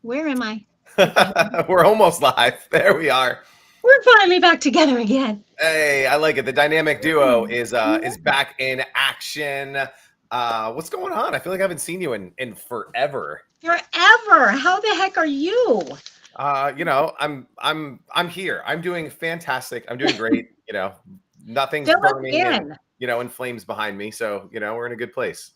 Where am I? We're almost live. There we are. We're finally back together again. Hey, I like it. The dynamic duo Yeah. is back in action. What's going on? I feel like I haven't seen you in forever. Forever. How the heck are you? I'm here. I'm doing fantastic. I'm doing great. Nothing's Fill us burning and in. in flames behind me. So, we're in a good place.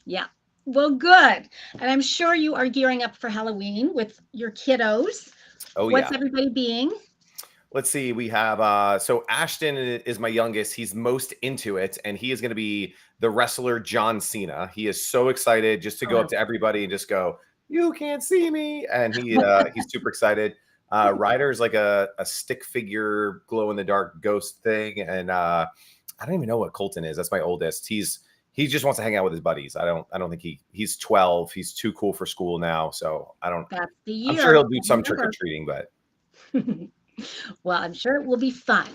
Yeah. Well, good. And I'm sure you are gearing up for Halloween with your kiddos. Oh What's yeah. everybody being? Let's see. We have so Ashton is my youngest. He's most into it, and he is going to be the wrestler John Cena. He is so excited just to go up Oh, to everybody and just go, "You can't see me!" And he's super excited. Ryder is like a stick figure, glow in the dark ghost thing, and I don't even know what Colton is. That's my oldest. He just wants to hang out with his buddies. I don't think he's 12. He's too cool for school now, so I don't. that's the I'm sure year. he'll do some trick or Remember. treating, but Well, I'm sure it will be fun.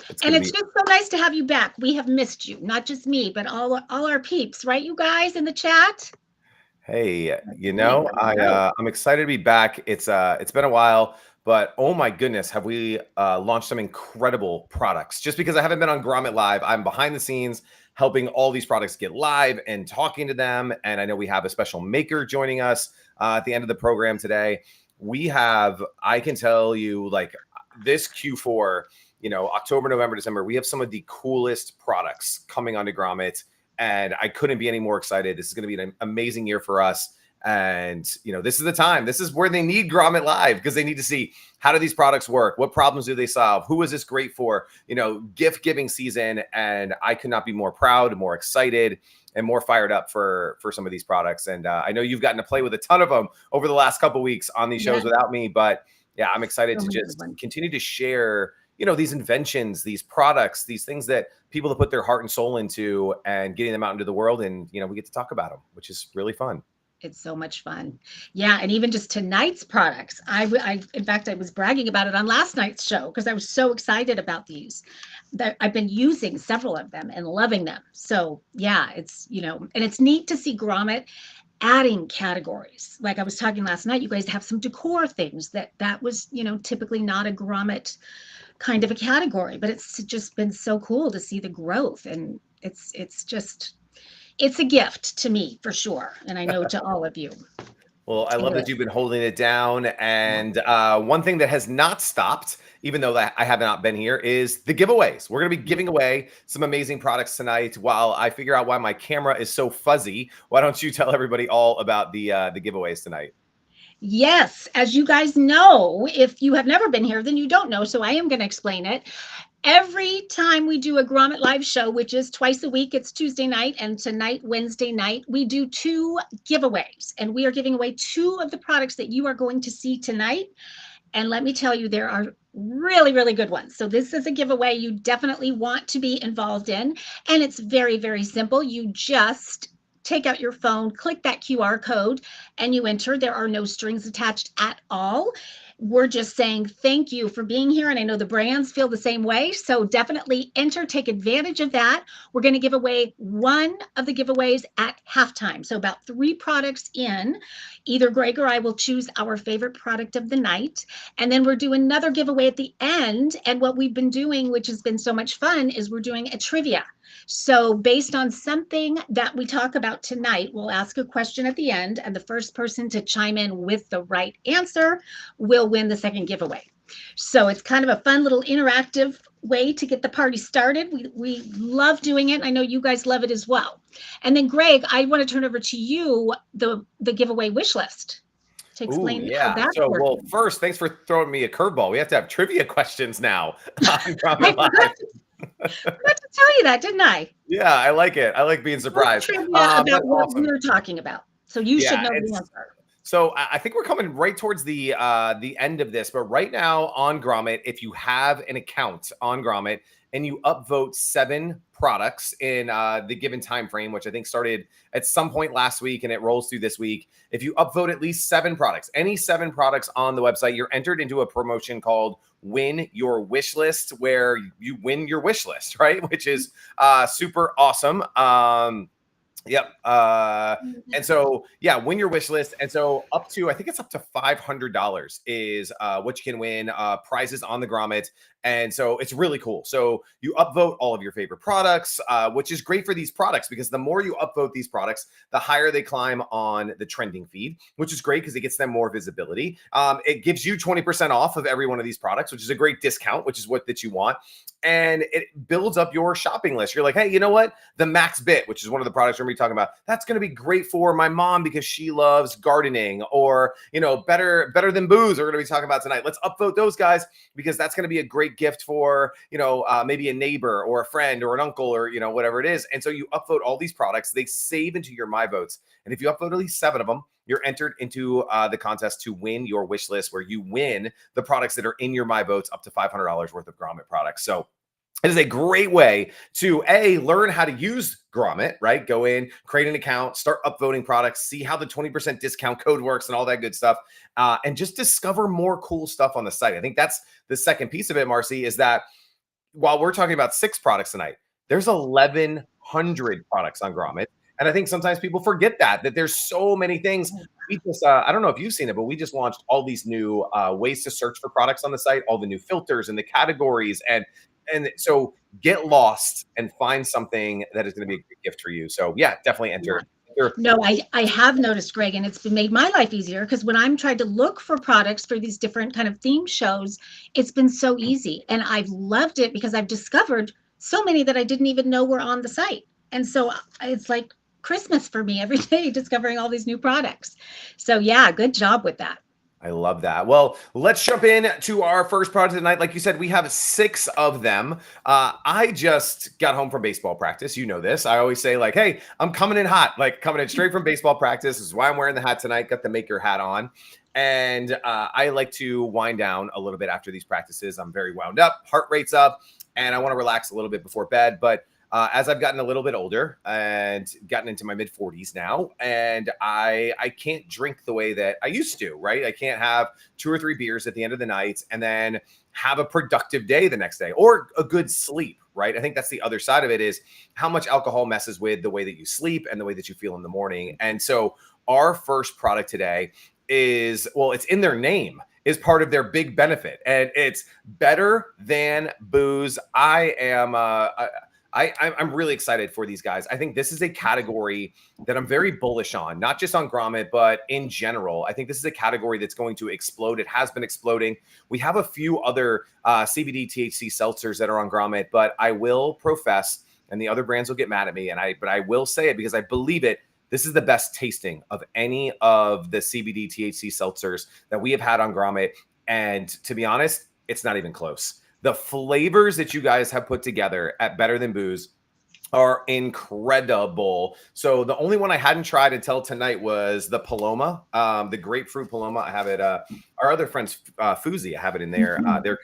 it's And going to it's be. just so nice to have you back. We have missed you, not just me, but all our peeps, right? You guys in the chat. Hey, Hey, there we go. I'm excited to be back. It's been a while, but oh my goodness, have we launched some incredible products? Just because I haven't been on Grommet Live, I'm behind the scenes helping all these products get live and talking to them. And I know we have a special maker joining us at the end of the program today. I can tell you, like this Q4, October, November, December, we have some of the coolest products coming onto Grommet, and I couldn't be any more excited. This is going to be an amazing year for us. And, this is the time. This is where they need Grommet Live, because they need to see, how do these products work? What problems do they solve? Who is this great for? Gift giving season. And I could not be more proud, more excited, and more fired up for some of these products. And I know you've gotten to play with a ton of them over the last couple of weeks on these shows Yes, without me. But yeah, I'm excited so to many good just ones. continue to share these inventions, these products, these things that people have put their heart and soul into, and getting them out into the world. And, we get to talk about them, which is really fun. It's so much fun. Yeah, and even just tonight's products. In fact, I was bragging about it on last night's show because I was so excited about these. That I've been using several of them and loving them. So yeah, and it's neat to see Grommet adding categories. Like I was talking last night, you guys have some decor things that was, typically not a Grommet kind of a category, but it's just been so cool to see the growth, and it's a gift to me for sure, and I know to all of you. Well, I It love that is. you've been holding it down. Yeah. And one thing that has not stopped, even though I have not been here, is the giveaways. We're going to be giving away some amazing products tonight. While I figure out why my camera is so fuzzy, why don't you tell everybody all about the giveaways tonight? Yes, as you guys know, if you have never been here, then you don't know. So I am going to explain it. Every time we do a Grommet Live show, which is twice a week, it's Tuesday night and tonight, Wednesday night, we do two giveaways. And we are giving away two of the products that you are going to see tonight. And let me tell you, there are really, really good ones. So this is a giveaway you definitely want to be involved in. And it's very, very simple. You just take out your phone, click that QR code, and you enter. There are no strings attached at all. We're just saying thank you for being here. And I know the brands feel the same way. So definitely enter, take advantage of that. We're going to give away one of the giveaways at halftime. So about 3 products in, either Greg or I will choose our favorite product of the night. And then we're doing another giveaway at the end. And what we've been doing, which has been so much fun, is we're doing a trivia. So based on something that we talk about tonight, we'll ask a question at the end, and the first person to chime in with the right answer will win the second giveaway. So it's kind of a fun little interactive way to get the party started. We love doing it. I know you guys love it as well. And then Greg, I want to turn over to you the giveaway wish list to Ooh, explain how yeah. that's So, well, working. first, thanks for throwing me a curveball. We have to have trivia questions now on I Grommet Live. forgot to tell you that, didn't I? Yeah, I like it. I like being Quick surprised. trivia about That's what awesome. we're talking about. So you should Yeah, know the it's answer. so I think we're coming right towards the end of this, but right now on Grommet, if you have an account on Grommet and you upvote 7 products in the given time frame, which I think started at some point last week and it rolls through this week. If you upvote at least 7 products, any 7 products on the website, you're entered into a promotion called Win Your Wish List, where you win your wish list, right? Which is super awesome. Yep. And so, yeah, win your wish list. And so up to, I think it's up to $500 is what you can win, prizes on the Grommet. And so it's really cool. So you upvote all of your favorite products, which is great for these products because the more you upvote these products, the higher they climb on the trending feed, which is great because it gets them more visibility. It gives you 20% off of every one of these products, which is a great discount, which is what that you want. And it builds up your shopping list. You're like, hey, you know what? The MaxBit, which is one of the products we're going to be talking about, that's going to be great for my mom because she loves gardening. Or, you know, better than booze, we're going to be talking about tonight. Let's upvote those guys because that's going to be a great gift for, you know, maybe a neighbor or a friend or an uncle or, you know, whatever it is. And so you upvote all these products. They save into your My Votes. And if you upvote at least 7 of them, you're entered into the contest to win your wish list, where you win the products that are in your My Votes, up to $500 worth of Grommet products. So it is a great way to learn how to use Grommet, right? Go in, create an account, start upvoting products, see how the 20% discount code works and all that good stuff, and just discover more cool stuff on the site. I think that's the second piece of it, Marcy, is that while we're talking about 6 products tonight, there's 1,100 products on Grommet. And I think sometimes people forget that there's so many things. We just, I don't know if you've seen it, but we just launched all these new ways to search for products on the site, all the new filters and the categories. And so get lost and find something that is going to be a good gift for you. So yeah, definitely enter. No, I have noticed, Greg, and it's been made my life easier because when I'm trying to look for products for these different kind of theme shows, it's been so easy. And I've loved it because I've discovered so many that I didn't even know were on the site. And so it's like Christmas for me every day, discovering all these new products. So yeah, good job with that. I love that. Well, let's jump in to our first product tonight. Like you said, we have 6 of them. I just got home from baseball practice. You know this. I always say like, hey, I'm coming in hot, like coming in straight from baseball practice. This is why I'm wearing the hat tonight. Got the Maker hat on. And I like to wind down a little bit after these practices. I'm very wound up, heart rate's up, and I want to relax a little bit before bed. But as I've gotten a little bit older and gotten into my mid 40s now, and I can't drink the way that I used to, right? I can't have 2 or 3 beers at the end of the night and then have a productive day the next day or a good sleep, right? I think that's the other side of it, is how much alcohol messes with the way that you sleep and the way that you feel in the morning. And so our first product today is, well, it's in their name, is part of their big benefit, and it's better than booze. I'm really excited for these guys. I think this is a category that I'm very bullish on, not just on Grommet, but in general. I think this is a category that's going to explode. It has been exploding. We have a few other CBD THC seltzers that are on Grommet, but I will profess, and the other brands will get mad at me, but I will say it because I believe it. This is the best tasting of any of the CBD THC seltzers that we have had on Grommet. And to be honest, it's not even close. The flavors that you guys have put together at Better Than Booze are incredible. So the only one I hadn't tried until tonight was the Paloma, the grapefruit Paloma. I have it. Our other friends, Fuzi, I have it in their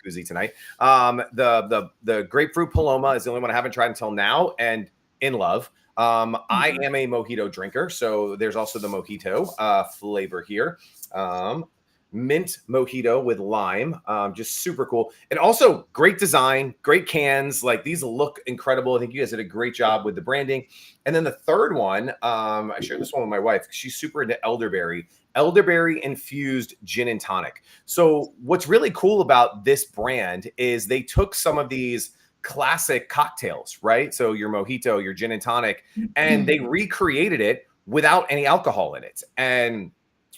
koozie tonight. The grapefruit Paloma is the only one I haven't tried until now, and in love. I am a mojito drinker, so there's also the mojito flavor here. Mint mojito with lime, just super cool. And also great design, great cans. Like, these look incredible. I think you guys did a great job with the branding. And then the third one, I shared this one with my wife. She's super into elderberry infused gin and tonic. So what's really cool about this brand is they took some of these classic cocktails, right? So your mojito, your gin and tonic, and they recreated it without any alcohol in it. And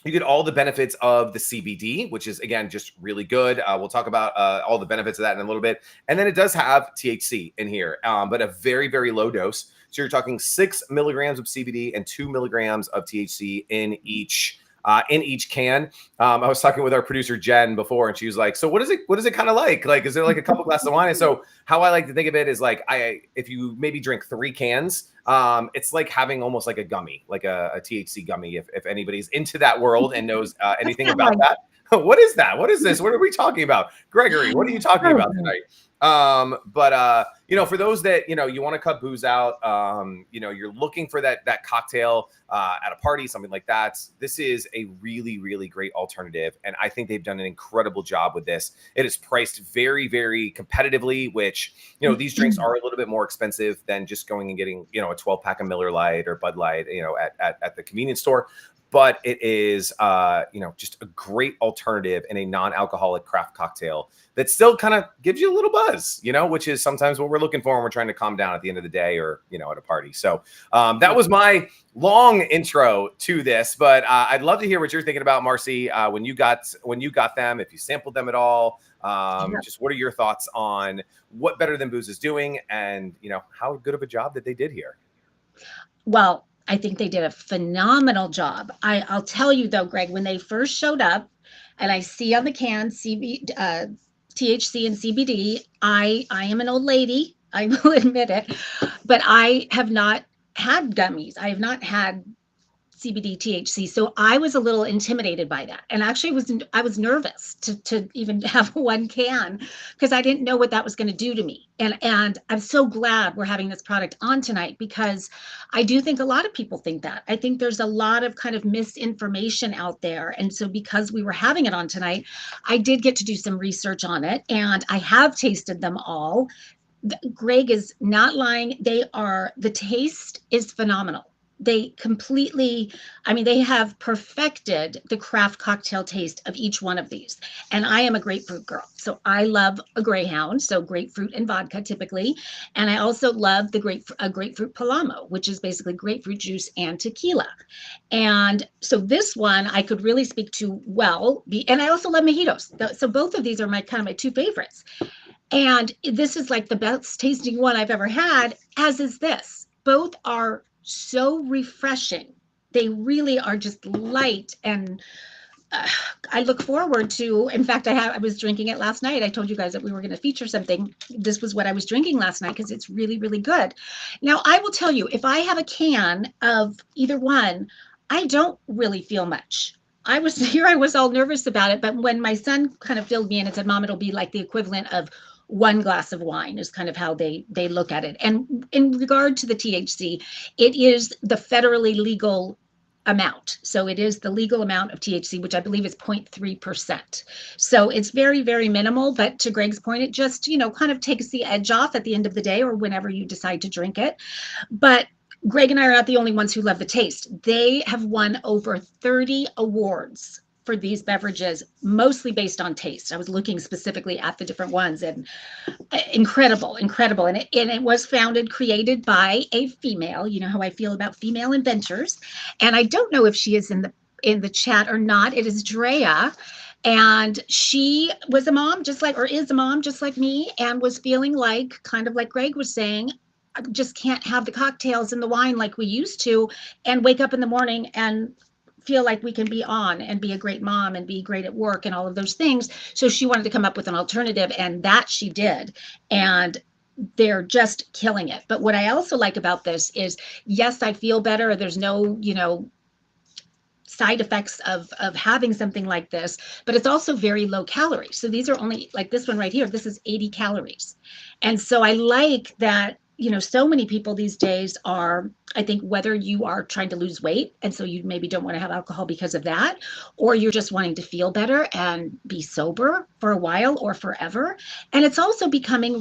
you get all the benefits of the CBD, which is, again, just really good. We'll talk about all the benefits of that in a little bit. And then it does have THC in here, but a very, very low dose. So you're talking 6 milligrams of CBD and 2 milligrams of THC in each can. I was talking with our producer Jen before, and she was like, "So what is it kind of like? Like, is there like a couple glasses of wine?" And so how I like to think of it is like, if you maybe drink 3 cans, it's like having almost like a gummy, like a THC gummy. If anybody's into that world and knows anything about that, what is that? What is this? What are we talking about, Gregory? What are you talking about tonight? For those that, you want to cut booze out, you're looking for that cocktail at a party, something like that. This is a really, really great alternative. And I think they've done an incredible job with this. It is priced very, very competitively, which, these drinks are a little bit more expensive than just going and getting, a 12 pack of Miller Lite or Bud Light, at the convenience store. But it is, just a great alternative in a non-alcoholic craft cocktail that still kind of gives you a little buzz, which is sometimes what we're looking for when we're trying to calm down at the end of the day or, at a party. So that was my long intro to this, but I'd love to hear what you're thinking about, Marcy, when you got them, if you sampled them at all. Just what are your thoughts on what Better Than Booze is doing and, how good of a job that they did here? Well, I think they did a phenomenal job. I'll tell you though, Greg, when they first showed up and I see on the can THC and CBD, I am an old lady, I will admit it, but I have not had gummies. I have not had CBD, THC. So I was a little intimidated by that. And actually I was nervous to even have one can because I didn't know what that was going to do to me. And I'm so glad we're having this product on tonight because I do think a lot of people think that. I think there's a lot of kind of misinformation out there. And so because we were having it on tonight, I did get to do some research on it and I have tasted them all. Greg is not lying. The taste is phenomenal. They have perfected the craft cocktail taste of each one of these. And I am a grapefruit girl. So I love a Greyhound, so grapefruit and vodka typically. And I also love the grapefruit Palamo, which is basically grapefruit juice and tequila. And so this one I could really speak to and I also love mojitos. So both of these are my two favorites. And this is like the best tasting one I've ever had, as is this. Both are so refreshing. They really are just light. And I look forward to, in fact, I was drinking it last night. I told you guys that we were going to feature something. This was what I was drinking last night because it's really, really good. Now, I will tell you, if I have a can of either one, I don't really feel much. I was all nervous about it, but when my son kind of filled me in and said, Mom, it'll be like the equivalent of one glass of wine is kind of how they look at it. And in regard to the THC, it is the federally legal amount. So it is the legal amount of THC, which I believe is 0.3%. So it's very, very minimal. But to Greg's point, it just, kind of takes the edge off at the end of the day or whenever you decide to drink it. But Greg and I are not the only ones who love the taste. They have won over 30 awards for these beverages, mostly based on taste. I was looking specifically at the different ones and incredible. And it was created by a female. You know how I feel about female inventors. And I don't know if she is in the chat or not. It is Drea. And she was a mom is a mom just like me and was feeling like, kind of like Greg was saying, I just can't have the cocktails and the wine like we used to and wake up in the morning and feel like we can be on and be a great mom and be great at work and all of those things. So she wanted to come up with an alternative and that she did. And they're just killing it. But what I also like about this is, yes, I feel better. There's no, side effects of having something like this, but it's also very low calorie. So these are only like this one right here. This is 80 calories. And so I like that, so many people these days are, I think, whether you are trying to lose weight and so you maybe don't want to have alcohol because of that, or you're just wanting to feel better and be sober for a while or forever. And it's also becoming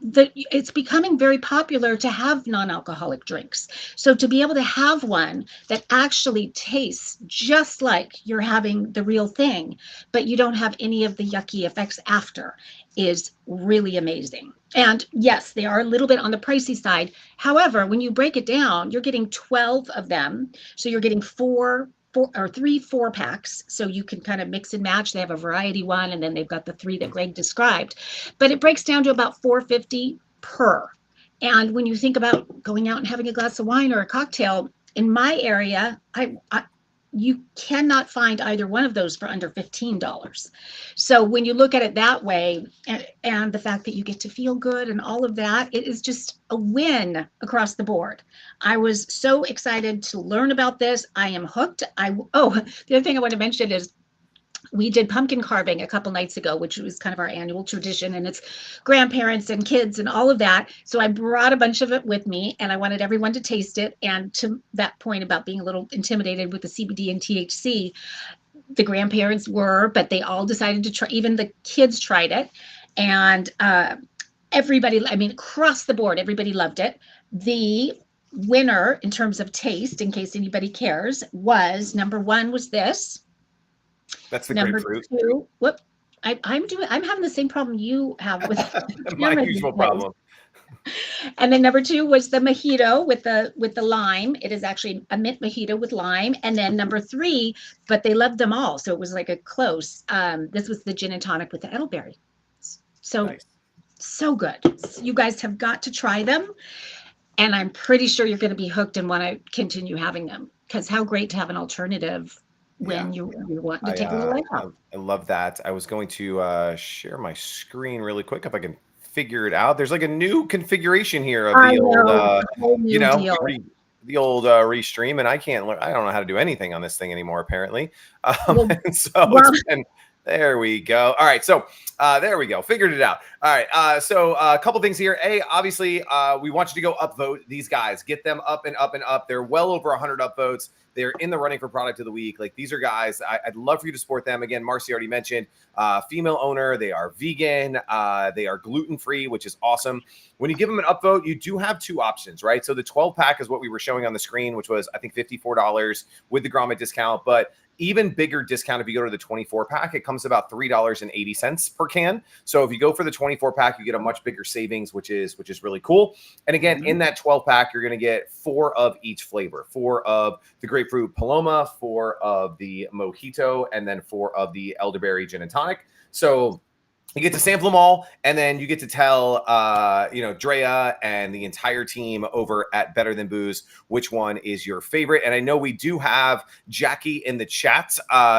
it's becoming very popular to have non-alcoholic drinks. So to be able to have one that actually tastes just like you're having the real thing, but you don't have any of the yucky effects after is really amazing. And yes, they are a little bit on the pricey side. However, when you break it down, you're getting 12 of them. So you're getting three 4-packs, so you can kind of mix and match. They have a variety one, and then they've got the 3 that Greg described. But it breaks down to about $4.50 per. And when you think about going out and having a glass of wine or a cocktail, in my area, you cannot find either one of those for under $15. So when you look at it that way, and the fact that you get to feel good and all of that, it is just a win across the board. I was so excited to learn about this. I am hooked. The other thing I want to mention is we did pumpkin carving a couple nights ago, which was kind of our annual tradition, and it's grandparents and kids and all of that. So I brought a bunch of it with me, and I wanted everyone to taste it. And to that point about being a little intimidated with the CBD and THC, the grandparents were, but they all decided to try. Even the kids tried it, and everybody, I mean, across the board, everybody loved it. The winner in terms of taste, in case anybody cares, was number one was this. That's the Number grapefruit. two, whoop, I'm having the same problem you have with My usual problem. And then number two was the mojito with the lime. It is actually a mint mojito with lime. And then number three, but they loved them all, so it was like a close. This was the gin and tonic with the elderberry. So Nice. So good. You guys have got to try them. And I'm pretty sure you're going to be hooked and want to continue having them, because how great to have an alternative when you want to take a little life off. I love that. I was going to share my screen really quick if I can figure it out. There's like a new configuration here of the old restream, and I don't know how to do anything on this thing anymore, apparently. And so it's been, there we go. All right. So there we go. Figured it out. All right. So a couple things here. Obviously, we want you to go upvote these guys. Get them up and up and up. They're well over 100 upvotes. They're in the running for product of the week. Like, these are guys, I'd love for you to support them. Again, Marcy already mentioned, female owner. They are vegan. They are gluten-free, which is awesome. When you give them an upvote, you do have two options, right? So the 12 pack is what we were showing on the screen, which was, I think, $54 with the Grommet discount. But even bigger discount if you go to the 24 pack, it comes about $3.80 per can. So if you go for the 24 pack, you get a much bigger savings, which is really cool. And again, in that 12 pack, you're going to get 4 of each flavor: 4 of the grapefruit paloma, 4 of the mojito, and then 4 of the elderberry gin and tonic. So you get to sample them all, and then you get to tell, Drea and the entire team over at Better Than Booze which one is your favorite. And I know we do have Jackie in the chat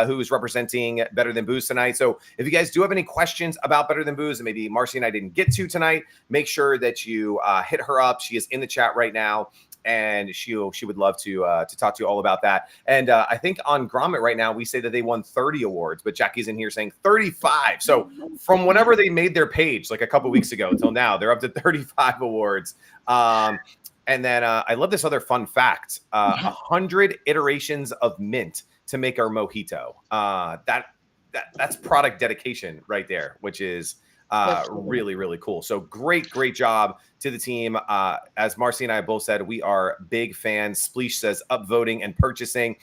who is representing Better Than Booze tonight. So if you guys do have any questions about Better Than Booze, and maybe Marcy and I didn't get to tonight, make sure that you hit her up. She is in the chat right now, and she would love to talk to you all about that. And I think on Grommet right now, we say that they won 30 awards, but Jackie's in here saying 35. So from whenever they made their page, like a couple weeks ago until now, they're up to 35 awards. And then I love this other fun fact: 100 iterations of mint to make our mojito. That's product dedication right there, which is really, really cool. So great job to the team. As Marcy and I both said, we are big fans. Spleesh says upvoting and purchasing.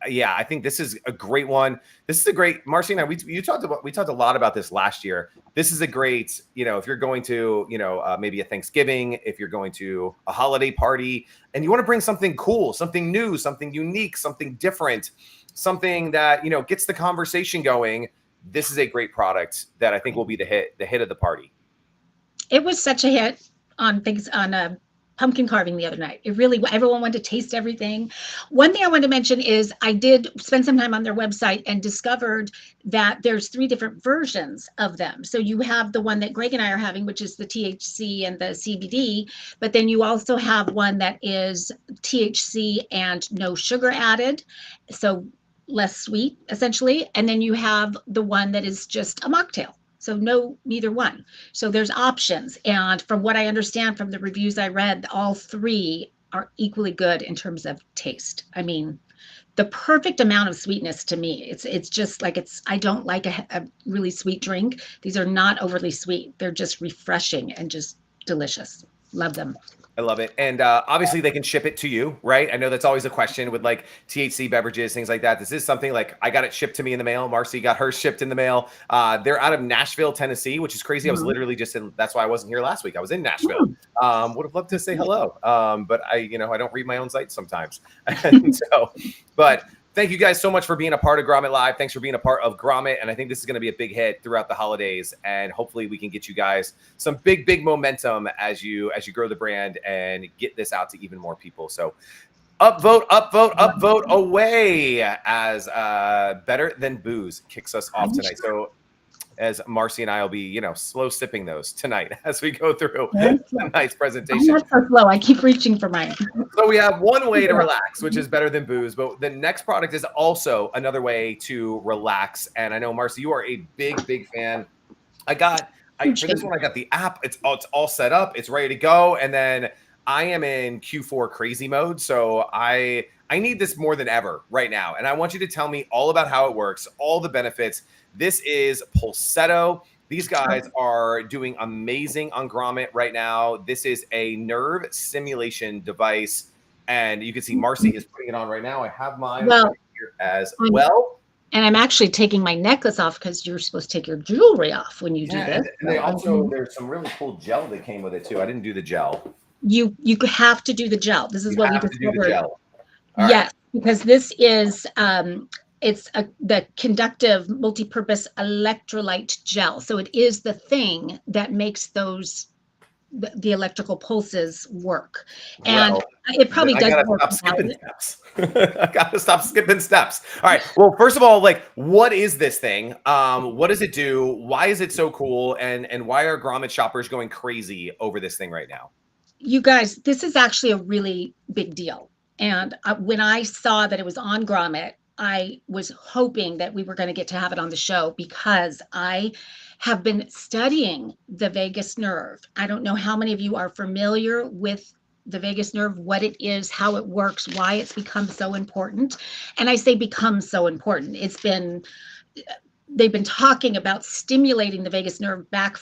Yeah, I think this is a great one. This is a great, Marcy and I, we talked a lot about this last year. This is a great, if you're going to, maybe a Thanksgiving, if you're going to a holiday party and you want to bring something cool, something new, something unique, something different, something that, gets the conversation going. This is a great product that I think will be the hit of the party. It was such a hit on pumpkin carving the other night. It really, everyone wanted to taste everything. One thing I wanted to mention is I did spend some time on their website and discovered that there's 3 different versions of them. So you have the one that Greg and I are having, which is the THC and the CBD, but then you also have one that is THC and no sugar added. So less sweet, essentially. And then you have the one that is just a mocktail. So neither one. So there's options. And from what I understand from the reviews I read, all 3 are equally good in terms of taste. I mean, the perfect amount of sweetness to me. It's just like, I don't like a really sweet drink. These are not overly sweet. They're just refreshing and just delicious. Love them. I love it. And obviously they can ship it to you, right? I know that's always a question with like THC beverages, things like that. This is something like I got it shipped to me in the mail. Marcy got hers shipped in the mail. They're out of Nashville, Tennessee, which is crazy. I was literally that's why I wasn't here last week. I was in Nashville. Would have loved to say hello. But I don't read my own site sometimes. And so, but thank you guys so much for being a part of Grommet Live. Thanks for being a part of Grommet. And I think this is going to be a big hit throughout the holidays. And hopefully we can get you guys some big momentum as you grow the brand and get this out to even more people. So upvote away as Better Than Booze kicks us off tonight. So as Marcy and I will be, you know, slow sipping those tonight as we go through Very slow. tonight's I'm presentation. not so slow. I keep reaching for mine. So we have one way to relax, which is better than booze, but the next product is also another way to relax. And I know, Marcy, you are a big fan. For this one, I got the app. It's all set up. It's ready to go. And then I am in Q4 crazy mode. So I need this more than ever right now. And I want you to tell me all about how it works, all the benefits. This is Pulsetto. These guys are doing amazing on Grommet right now. This is a nerve stimulation device. And you can see Marcy is putting it on right now. I have mine right here as well. And I'm actually taking my necklace off because you're supposed to take your jewelry off when you do this. And they also, there's some really cool gel that came with it too. I didn't do the gel. You have to do the gel. This is what we discovered. Yes, because this is the conductive multi-purpose electrolyte gel. So it is the thing that makes those the electrical pulses work. And it probably does work. I gotta stop skipping steps. All right. Well, first of all, like, what is this thing? What does it do? Why is it so cool? And why are Grommet shoppers going crazy over this thing right now? You guys, this is actually a really big deal. And when I saw that it was on Grommet, I was hoping that we were going to get to have it on the show because I have been studying the vagus nerve. I don't know how many of you are familiar with the vagus nerve, what it is, how it works, why it's become so important. And I say become so important. They've been talking about stimulating the vagus nerve back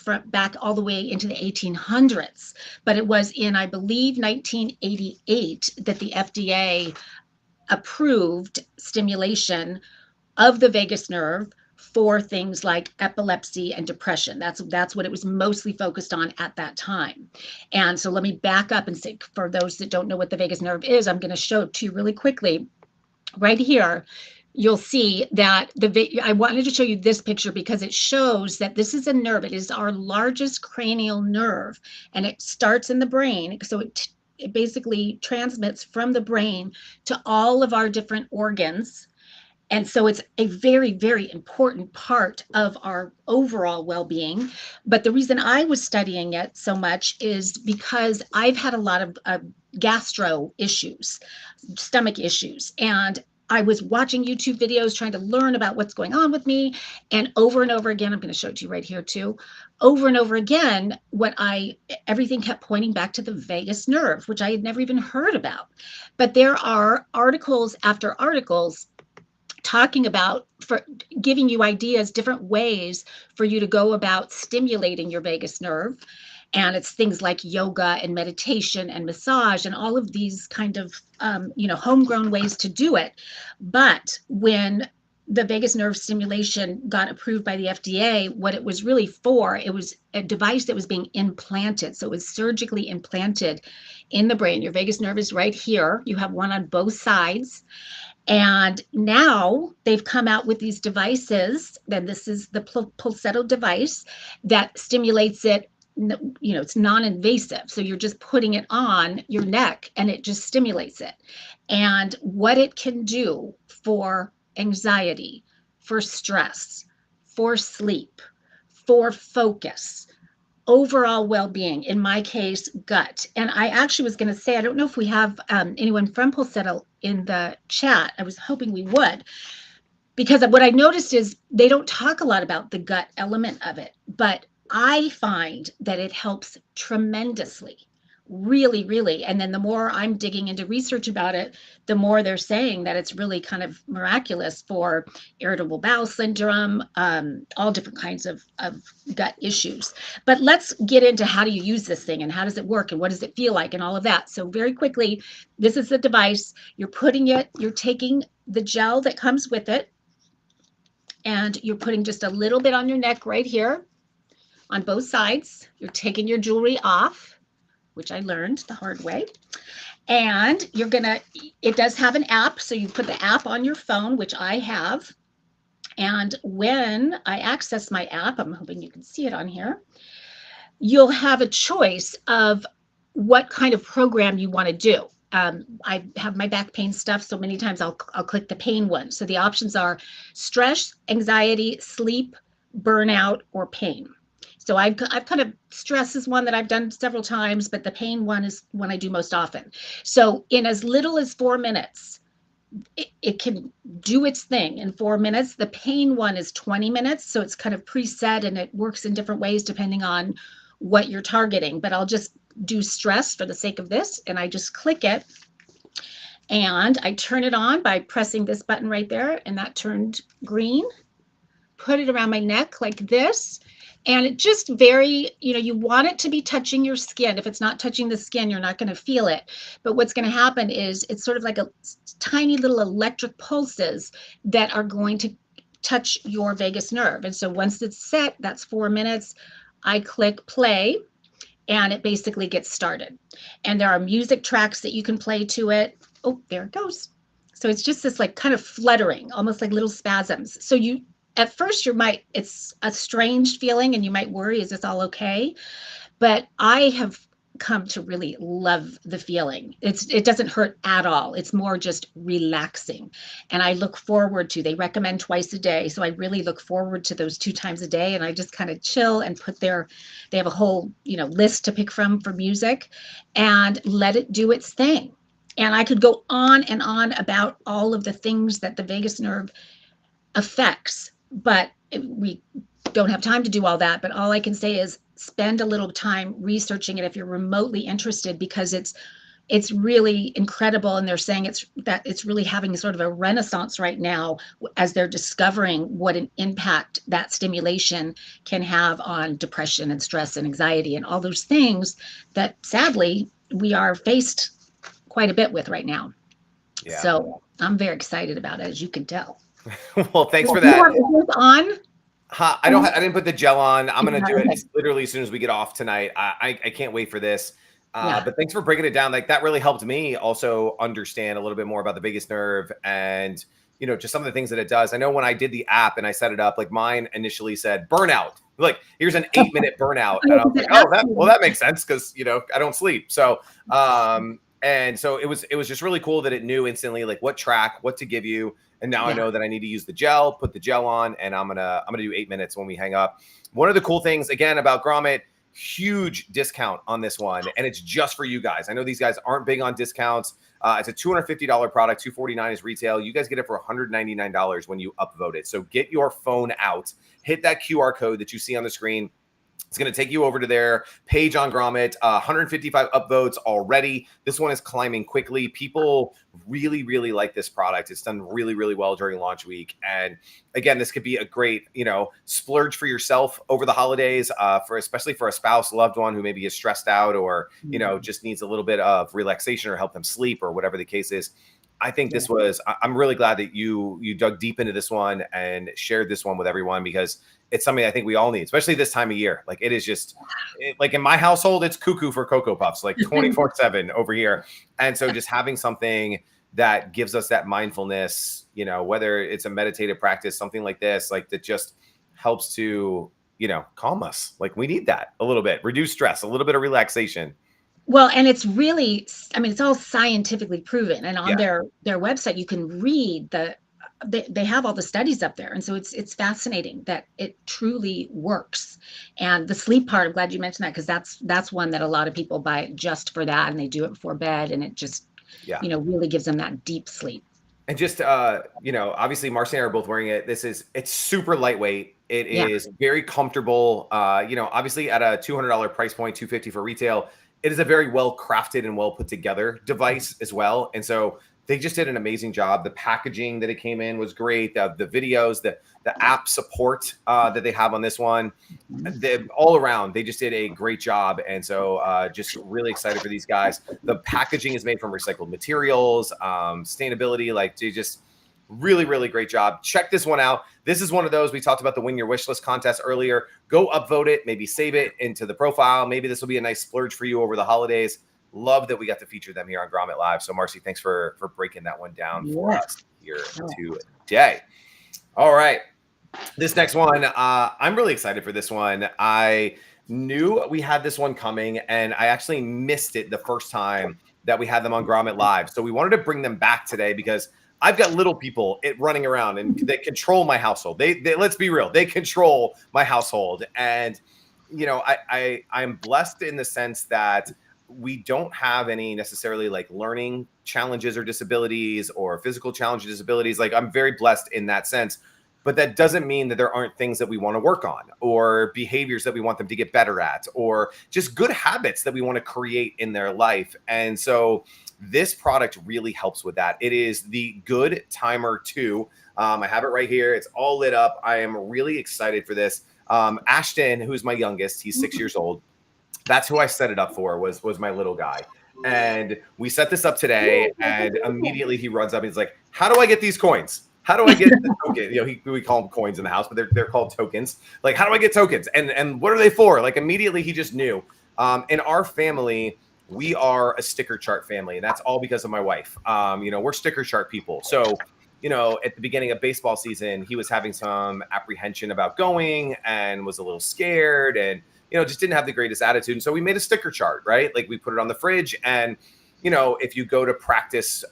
all the way into the 1800s. But it was in, I believe, 1988 that the FDA approved stimulation of the vagus nerve for things like epilepsy and depression. That's what it was mostly focused on at that time. And so let me back up and say, for those that don't know what the vagus nerve is, I'm going to show it to you really quickly. Right here, you'll see that I wanted to show you this picture because it shows that this is a nerve. It is our largest cranial nerve, and it starts in the brain. So it basically transmits from the brain to all of our different organs. And so it's a very, very important part of our overall well-being. But the reason I was studying it so much is because I've had a lot of gastro issues, stomach issues. And I was watching YouTube videos trying to learn about what's going on with me. And over again, I'm going to show it to you right here too. Over and over again, everything kept pointing back to the vagus nerve, which I had never even heard about. But there are articles after articles talking about, for giving you ideas, different ways for you to go about stimulating your vagus nerve. And it's things like yoga and meditation and massage and all of these kind of, homegrown ways to do it. But when the vagus nerve stimulation got approved by the FDA, what it was really for, it was a device that was being implanted. So it was surgically implanted in the brain. Your vagus nerve is right here. You have one on both sides. And now they've come out with these devices. Then this is the Pulsetto device that stimulates it. It's non-invasive. So you're just putting it on your neck and it just stimulates it. And what it can do for anxiety, for stress, for sleep, for focus, overall well-being, in my case, gut. And I actually was going to say, I don't know if we have anyone from Pulsetto in the chat. I was hoping we would, because what I noticed is they don't talk a lot about the gut element of it, but I find that it helps tremendously, really, really. And then the more I'm digging into research about it, the more they're saying that it's really kind of miraculous for irritable bowel syndrome, all different kinds of gut issues. But let's get into how do you use this thing and how does it work and what does it feel like and all of that. So very quickly, this is the device. You're taking the gel that comes with it and you're putting just a little bit on your neck right here on both sides. You're taking your jewelry off, which I learned the hard way. And it does have an app. So you put the app on your phone, which I have. And when I access my app, I'm hoping you can see it on here, you'll have a choice of what kind of program you want to do. I have my back pain stuff, so many times I'll click the pain one. So the options are stress, anxiety, sleep, burnout, or pain. So I've kind of stress is one that I've done several times, but the pain one is one I do most often. So in as little as 4 minutes, it can do its thing in 4 minutes. The pain one is 20 minutes. So it's kind of preset and it works in different ways depending on what you're targeting. But I'll just do stress for the sake of this. And I just click it and I turn it on by pressing this button right there. And that turned green. Put it around my neck like this. And it just very, you want it to be touching your skin. If it's not touching the skin, you're not going to feel it. But what's going to happen is it's sort of like a tiny little electric pulses that are going to touch your vagus nerve. And so once it's set, that's 4 minutes. I click play and it basically gets started. And there are music tracks that you can play to it. Oh, there it goes. So it's just this like kind of fluttering, almost like little spasms. So at first it's a strange feeling and you might worry, is this all okay? But I have come to really love the feeling. It doesn't hurt at all. It's more just relaxing. And I look forward to, they recommend twice a day. So I really look forward to those 2 times a day. And I just kind of chill and they have a whole, list to pick from for music and let it do its thing. And I could go on and on about all of the things that the vagus nerve affects, but we don't have time to do all that. But all I can say is spend a little time researching it if you're remotely interested, because it's really incredible. And they're saying it's really having sort of a renaissance right now as they're discovering what an impact that stimulation can have on depression and stress and anxiety and all those things that sadly we are faced quite a bit with right now. Yeah. So I'm very excited about it, as you can tell. Well, thanks for that. On? I didn't put the gel on. I'm going to do it literally as soon as we get off tonight. I can't wait for this. But thanks for breaking it down. Like that really helped me also understand a little bit more about the vagus nerve and, just some of the things that it does. I know when I did the app and I set it up, like mine initially said burnout, like here's an 8-minute burnout. And I was like, that makes sense. Cause I don't sleep. So, and so it was just really cool that it knew instantly, like what track, what to give you. And now I know that I need to use the gel, put the gel on, and I'm gonna do 8 minutes when we hang up. One of the cool things again about Grommet, huge discount on this one, and it's just for you guys. I know these guys aren't big on discounts. It's a $250 product, $249 is retail. You guys get it for $199 when you upvote it. So get your phone out, hit that QR code that you see on the screen. It's going to take you over to their page on Grommet. 155 upvotes already. This one is climbing quickly. People really, really like this product. It's done really, really well during launch week. And again, this could be a great, splurge for yourself over the holidays, especially for a spouse, loved one who maybe is stressed out or, just needs a little bit of relaxation or help them sleep or whatever the case is. I think I'm really glad that you dug deep into this one and shared this one with everyone, because it's something I think we all need, especially this time of year. Like it is just like in my household, it's cuckoo for Cocoa Puffs, like 24/7 over here. And so just having something that gives us that mindfulness, whether it's a meditative practice, something like this, like that just helps to, calm us. Like we need that a little bit, reduce stress, a little bit of relaxation. Well, and it's really, it's all scientifically proven. And on their website, you can read they have all the studies up there. And so it's fascinating that it truly works. And the sleep part, I'm glad you mentioned that, because that's one that a lot of people buy it just for that. And they do it before bed. And it just, really gives them that deep sleep. And just, obviously Marcy and I are both wearing it. It's super lightweight. It is very comfortable. Obviously at a $200 price point, $250 for retail, it is a very well crafted and well put together device as well. And so they just did an amazing job. The packaging that it came in was great. The videos, the app support that they have on this one, all around, they just did a great job. And so just really excited for these guys. The packaging is made from recycled materials, sustainability, like they just really, really great job. Check this one out. This is one of those, we talked about the Win Your Wish List contest earlier. Go upvote it, maybe save it into the profile. Maybe this will be a nice splurge for you over the holidays. Love that we got to feature them here on Grommet Live. So Marcy, thanks for breaking that one down for us here today. All right. This next one, I'm really excited for this one. I knew we had this one coming, and I actually missed it the first time that we had them on Grommet Live. So we wanted to bring them back today because I've got little people running around and they control my household. They let's be real, they control my household. And I'm blessed in the sense that we don't have any necessarily like learning challenges or disabilities or physical challenges, disabilities. Like I'm very blessed in that sense. But that doesn't mean that there aren't things that we want to work on or behaviors that we want them to get better at or just good habits that we want to create in their life. And so this product really helps with that. It is the Good Timer 2. I have it right here. It's all lit up. I am really excited for this. Ashton, who's my youngest, he's 6 years old. That's who I set it up for, was my little guy. And we set this up today, and immediately he runs up and he's like, how do I get these coins? How do I get the token? We call them coins in the house, but they're called tokens. Like, how do I get tokens? And what are they for? Like, immediately he just knew. In our family, we are a sticker chart family, and that's all because of my wife. We're sticker chart people. So, at the beginning of baseball season, he was having some apprehension about going and was a little scared and, just didn't have the greatest attitude. And so we made a sticker chart, right? Like we put it on the fridge, and, if you go to practice,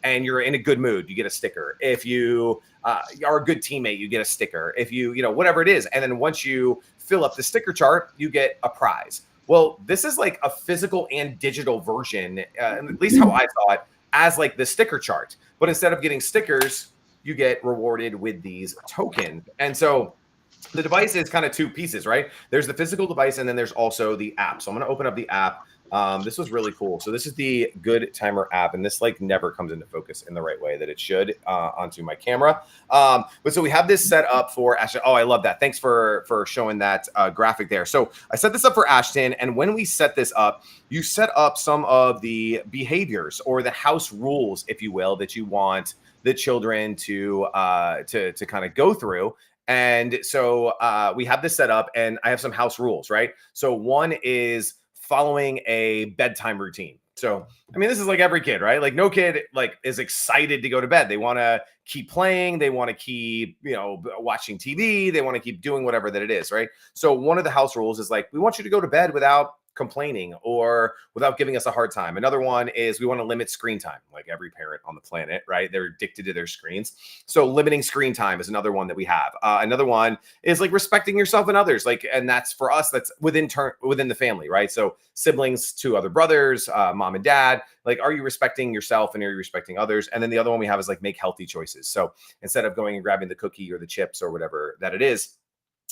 and you're in a good mood, you get a sticker. If you are a good teammate, you get a sticker. If you, whatever it is. And then once you fill up the sticker chart, you get a prize. Well, this is like a physical and digital version, at least how I saw it, as like the sticker chart. But instead of getting stickers, you get rewarded with these tokens. And so the device is kind of two pieces, right? There's the physical device, and then there's also the app. So I'm going to open up the app. This was really cool. So this is the Good Timer app, and this like never comes into focus in the right way that it should onto my camera. But so we have this set up for Ashton. Oh, I love that. Thanks for showing that graphic there. So I set this up for Ashton, and when we set this up, you set up some of the behaviors or the house rules, if you will, that you want the children to kind of go through. And so we have this set up, and I have some house rules, right? So one is following a bedtime routine. So, this is like every kid, right? Like no kid like is excited to go to bed. They want to keep playing. They want to keep, watching TV. They want to keep doing whatever that it is, right? So one of the house rules is like, we want you to go to bed without complaining or without giving us a hard time. Another one is we want to limit screen time, like every parent on the planet, right? They're addicted to their screens. So limiting screen time is another one that we have. Another one is like respecting yourself and others. And that's for us, that's within the family, right? So siblings, two other brothers, mom and dad, like, are you respecting yourself and are you respecting others? And then the other one we have is like make healthy choices. So instead of going and grabbing the cookie or the chips or whatever that it is,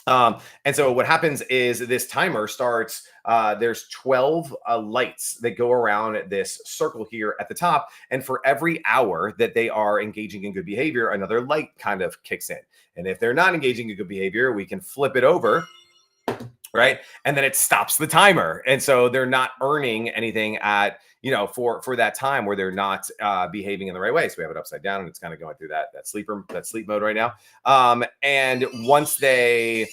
and so what happens is this timer starts, there's 12 lights that go around this circle here at the top. And for every hour that they are engaging in good behavior, another light kind of kicks in. And if they're not engaging in good behavior, we can flip it over, right? And then it stops the timer. And so they're not earning anything at, for that time where they're not behaving in the right way. So we have it upside down, and it's kind of going through that sleep mode right now. And once they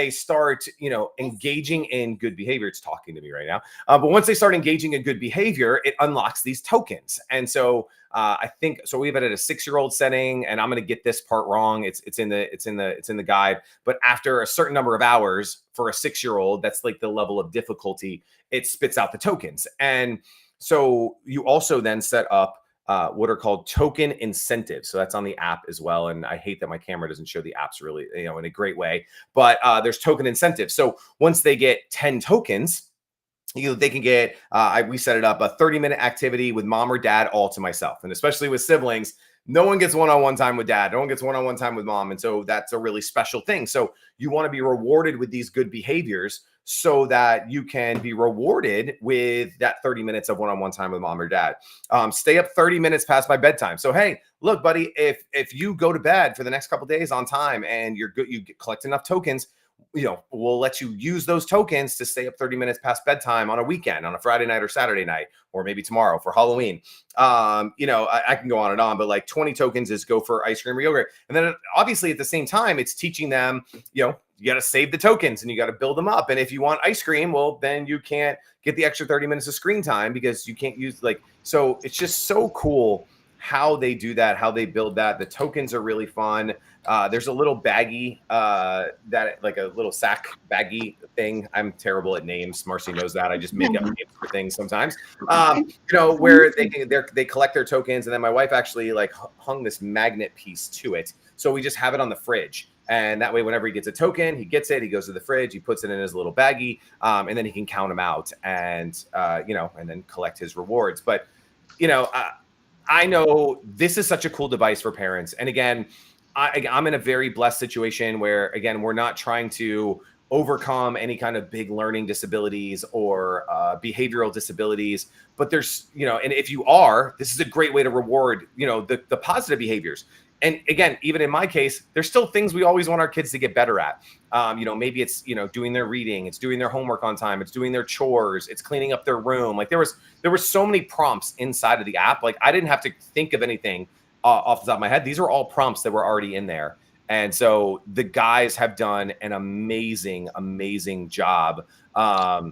start, engaging in good behavior, it's talking to me right now. But once they start engaging in good behavior, it unlocks these tokens. And so I think so. We have it at a 6-year-old setting, and I'm going to get this part wrong. It's in the guide. But after a certain number of hours for a 6-year-old, that's like the level of difficulty. It spits out the tokens. And so you also then set up what are called token incentives. So that's on the app as well. And I hate that my camera doesn't show the apps really, in a great way, but there's token incentives. So once they get 10 tokens, they can get, we set it up a 30-minute activity with mom or dad all to myself. And especially with siblings, no one gets one-on-one time with dad. No one gets one-on-one time with mom. And so that's a really special thing. So you want to be rewarded with these good behaviors so that you can be rewarded with that 30 minutes of one-on-one time with mom or dad. Stay up 30 minutes past my bedtime. So, hey, look, buddy, if you go to bed for the next couple of days on time and you collect enough tokens, we'll let you use those tokens to stay up 30 minutes past bedtime on a weekend, on a Friday night or Saturday night, or maybe tomorrow for Halloween. I can go on and on, but like 20 tokens is go for ice cream or yogurt. And then obviously at the same time, it's teaching them, you got to save the tokens and you got to build them up. And if you want ice cream, well, then you can't get the extra 30 minutes of screen time because you can't use so it's just so cool how they do that, how they build that. The tokens are really fun. There's a little baggie that like a little sack baggie thing. I'm terrible at names. Marcy knows that. I just make up names for things sometimes. Where they collect their tokens, and then my wife actually like hung this magnet piece to it, so we just have it on the fridge. And that way, whenever he gets a token, he gets it, he goes to the fridge, he puts it in his little baggie, and then he can count them out and and then collect his rewards. But I know this is such a cool device for parents. And again, I'm in a very blessed situation where, again, we're not trying to overcome any kind of big learning disabilities or behavioral disabilities. But there's, and if you are, this is a great way to reward, the positive behaviors. And again, even in my case, there's still things we always want our kids to get better at. Maybe it's, doing their reading, it's doing their homework on time, it's doing their chores, it's cleaning up their room. Like there were so many prompts inside of the app. Like I didn't have to think of anything off the top of my head. These are all prompts that were already in there. And so the guys have done an amazing, amazing job. I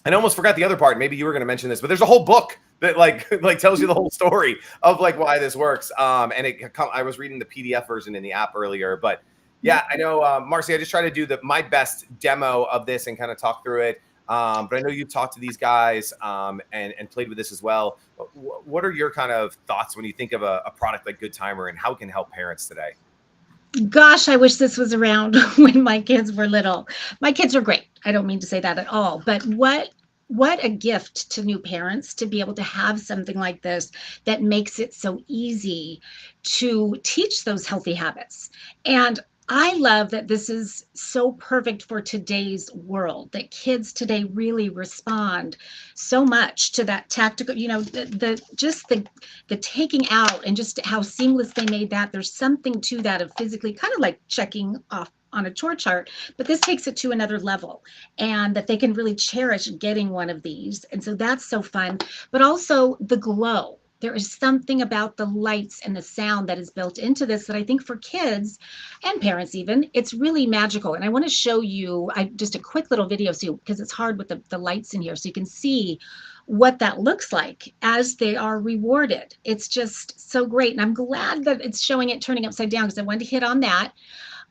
almost forgot the other part. Maybe you were going to mention this, but there's a whole book that like tells you the whole story of like why this works. And I was reading the PDF version in the app earlier, but yeah, I know, Marcy, I just try to do my best demo of this and kind of talk through it. But I know you've talked to these guys and played with this as well. What are your kind of thoughts when you think of a product like Good Timer and how it can help parents today? Gosh, I wish this was around when my kids were little. My kids are great. I don't mean to say that at all, but what a gift to new parents to be able to have something like this that makes it so easy to teach those healthy habits. And I love that this is so perfect for today's world, that kids today really respond so much to that tactical, the taking out and just how seamless they made that. There's something to that of physically kind of like checking off on a chore chart, but this takes it to another level, and that they can really cherish getting one of these. And so that's so fun, but also the glow. There is something about the lights and the sound that is built into this that I think for kids and parents even, it's really magical. And I want to show you just a quick little video because it's hard with the lights in here, so you can see what that looks like as they are rewarded. It's just so great. And I'm glad that it's showing it turning upside down because I wanted to hit on that.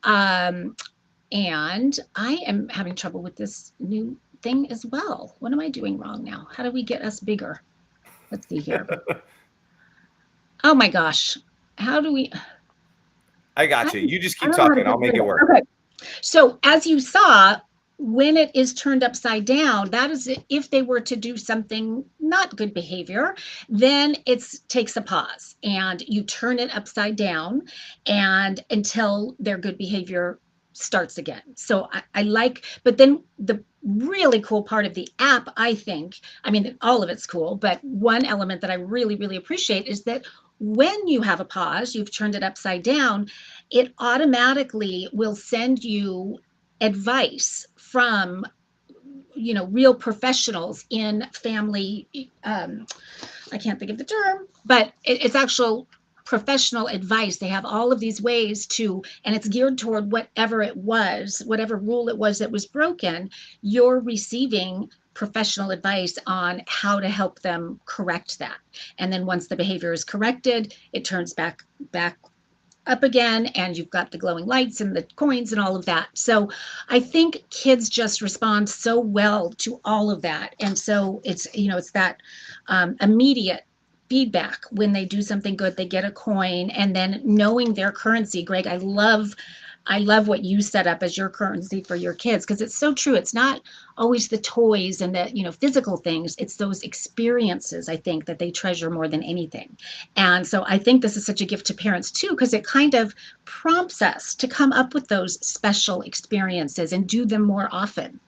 And I am having trouble with this new thing as well. What am I doing wrong now? How do we get us bigger? Let's see here. Oh my gosh. How do we? I got you. You just keep talking. I'll make it work. Okay. So as you saw, when it is turned upside down, that is if they were to do something not good behavior, then it takes a pause and you turn it upside down and until their good behavior starts again. So I like, but then the really cool part of the app, I think, I mean, all of it's cool, but one element that I really, really appreciate is that when you have a pause, you've turned it upside down, it automatically will send you advice from real professionals in family. I can't think of the term, but it's actual professional advice. They have all of these ways and it's geared toward whatever rule it was that was broken. You're receiving professional advice on how to help them correct that. And then once the behavior is corrected, it turns back up again, and you've got the glowing lights and the coins and all of that. So I think kids just respond so well to all of that. And so it's that immediate feedback when they do something good, they get a coin, and then knowing their currency. Greg, I love what you set up as your currency for your kids, because it's so true. It's not always the toys and the physical things. It's those experiences, I think, that they treasure more than anything. And so I think this is such a gift to parents too, because it kind of prompts us to come up with those special experiences and do them more often.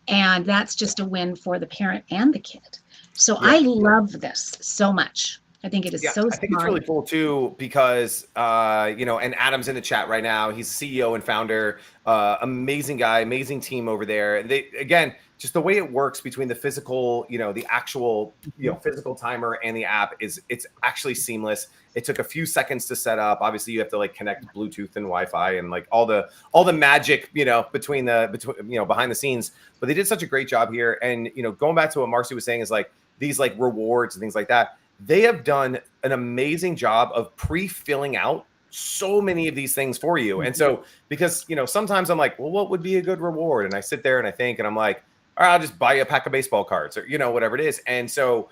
And that's just a win for the parent and the kid. So yeah. I love this so much. I think it is so smart. I think it's really cool too, because, and Adam's in the chat right now. He's the CEO and founder, amazing guy, amazing team over there. And they, again, just the way it works between the physical, the actual, physical timer and the app it's actually seamless. It took a few seconds to set up. Obviously you have to connect Bluetooth and Wi-Fi and all the magic, behind the scenes, but they did such a great job here. And, going back to what Marcy was saying is these rewards and things like that. they have done an amazing job of pre-filling out so many of these things for you. And so, because, sometimes I'm like, well, what would be a good reward? And I sit there and I think, and I'm like, all right, I'll just buy you a pack of baseball cards or, whatever it is. And so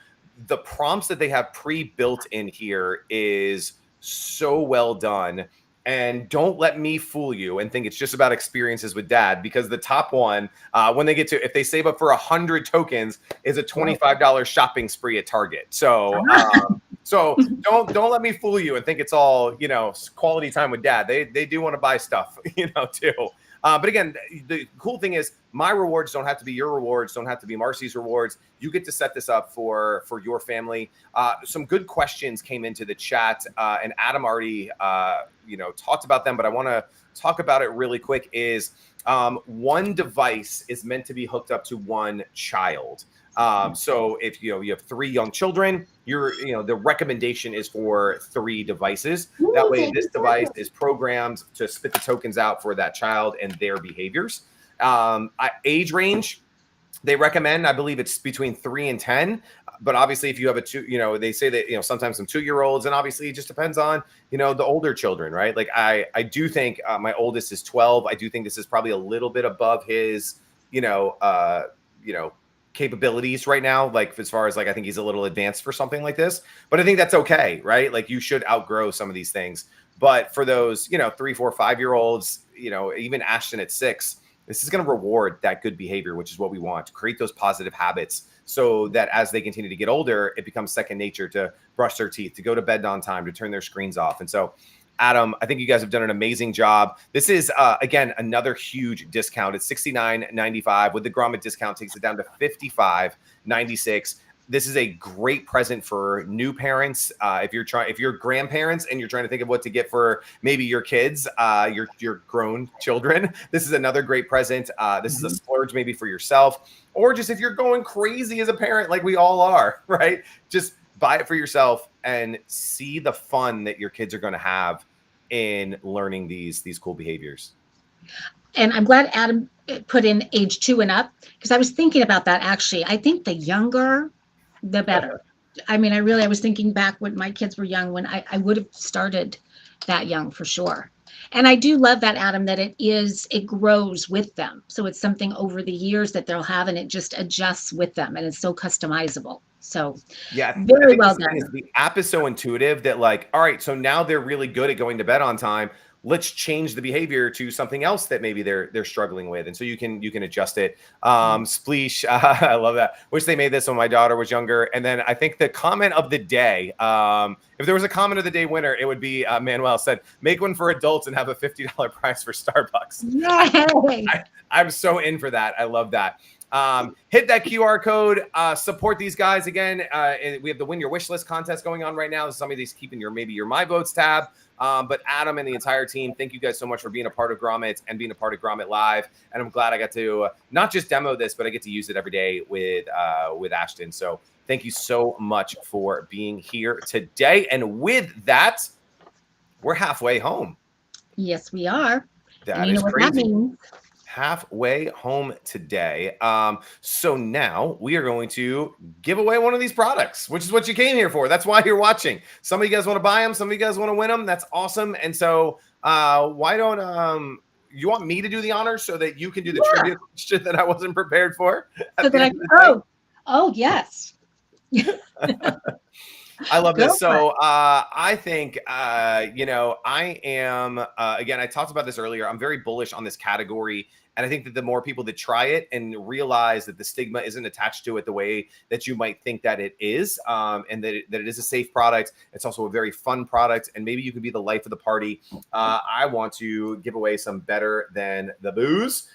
the prompts that they have pre-built in here is so well done. And don't let me fool you and think it's just about experiences with dad, because the top one, when they get to, if they save up for 100 tokens, is a $25 shopping spree at Target. So, so don't let me fool you and think it's all, quality time with dad. They do want to buy stuff, too. But again, the cool thing is my rewards don't have to be your rewards, don't have to be Marcy's rewards. You get to set this up for your family. Some good questions came into the chat, and Adam already, talked about them, but I want to talk about it really quick. Is one device is meant to be hooked up to one child. So if you have 3 young children, the recommendation is for 3 devices. That way this device is programmed to spit the tokens out for that child and their behaviors. Age range, they recommend, I believe it's between 3 and 10. But obviously if you have a 2, they say that, sometimes some 2-year-olds, and obviously it just depends on, the older children, right? Like I do think my oldest is 12. I do think this is probably a little bit above his, capabilities right now, like as far as like I think he's a little advanced for something like this, but I think that's okay, right? Like you should outgrow some of these things. But for those 3, 4, 5-year-olds, even Ashton at 6, this is going to reward that good behavior, which is what we want, to create those positive habits so that as they continue to get older, it becomes second nature to brush their teeth, to go to bed on time, to turn their screens off. And so Adam, I think you guys have done an amazing job. This is, again, another huge discount. It's $69.95. With the Grommet discount, takes it down to $55.96. This is a great present for new parents. If you're grandparents and you're trying to think of what to get for maybe your kids, your grown children, this is another great present. This is a splurge maybe for yourself, or just if you're going crazy as a parent, like we all are, right? Just buy it for yourself and see the fun that your kids are going to have in learning these cool behaviors. And I'm glad Adam put in age 2 and up, because I was thinking about that actually. I think the younger, the better. I mean, I was thinking back when my kids were young, when I would have started that young for sure. And I do love that, Adam, that it grows with them. So it's something over the years that they'll have, and it just adjusts with them, and it's so customizable. So yeah, very well done. The app is so intuitive that like, all right, so now they're really good at going to bed on time. Let's change the behavior to something else that maybe they're struggling with. And so you can adjust it. Spleesh, I love that. Wish they made this when my daughter was younger. And then I think the comment of the day, if there was a comment of the day winner, it would be Manuel said, make one for adults and have a $50 prize for Starbucks. Yay! I'm so in for that. I love that. Hit that QR code, support these guys again. We have the Win Your Wish List contest going on right now. Somebody's keeping your My Votes tab. But Adam and the entire team, thank you guys so much for being a part of Grommet and being a part of Grommet Live. And I'm glad I got to not just demo this, but I get to use it every day with Ashton. So thank you so much for being here today. And with that, we're halfway home. Yes, we are. That is crazy. That means? Halfway home today. So now we are going to give away one of these products, which is what you came here for. That's why you're watching. Some of you guys want to buy them. Some of you guys want to win them. That's awesome. And so why don't you want me to do the honors so that you can do the trivia question that I wasn't prepared for? So that yes. I love this. So I think, I am, again, I talked about this earlier. I'm very bullish on this category. And I think that the more people that try it and realize that the stigma isn't attached to it the way that you might think that it is, and that it is a safe product, it's also a very fun product, and maybe you can be the life of the party. I want to give away some Better Than Booze.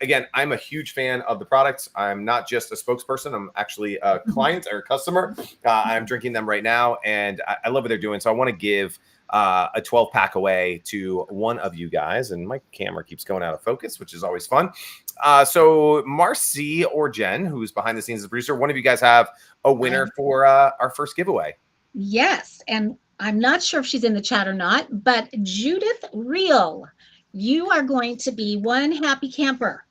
Again, I'm a huge fan of the products. I'm not just a spokesperson. I'm actually a client or a customer. I'm drinking them right now, and I love what they're doing. So I want to give a 12-pack away to one of you guys. And my camera keeps going out of focus, which is always fun. So Marcy or Jen, who's behind the scenes as a producer, one of you guys have a winner for our first giveaway. Yes, and I'm not sure if she's in the chat or not, but Judith Reel, you are going to be one happy camper.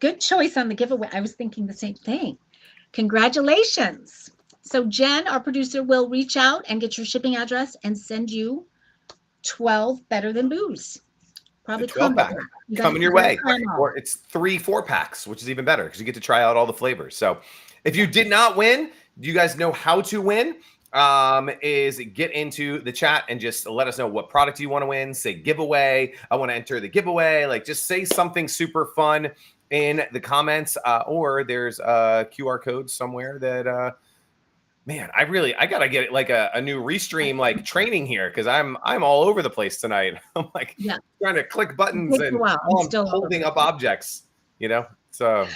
Good choice on the giveaway. I was thinking the same thing. Congratulations. So Jen, our producer, will reach out and get your shipping address and send you 12 Better Than Booze. The Probably 12 combo pack pack. You coming your gotta way. try 'em all. Or it's 3 4 packs, which is even better because you get to try out all the flavors. So if you did not win, you guys know how to win. Is get into the chat and just let us know what product you want to win. Say giveaway. I want to enter the giveaway. Like just say something super fun in the comments. Or there's a QR code somewhere that man, I gotta get like a new restream like training here because I'm all over the place tonight. I'm like trying to click buttons and while I'm holding up objects, you know. So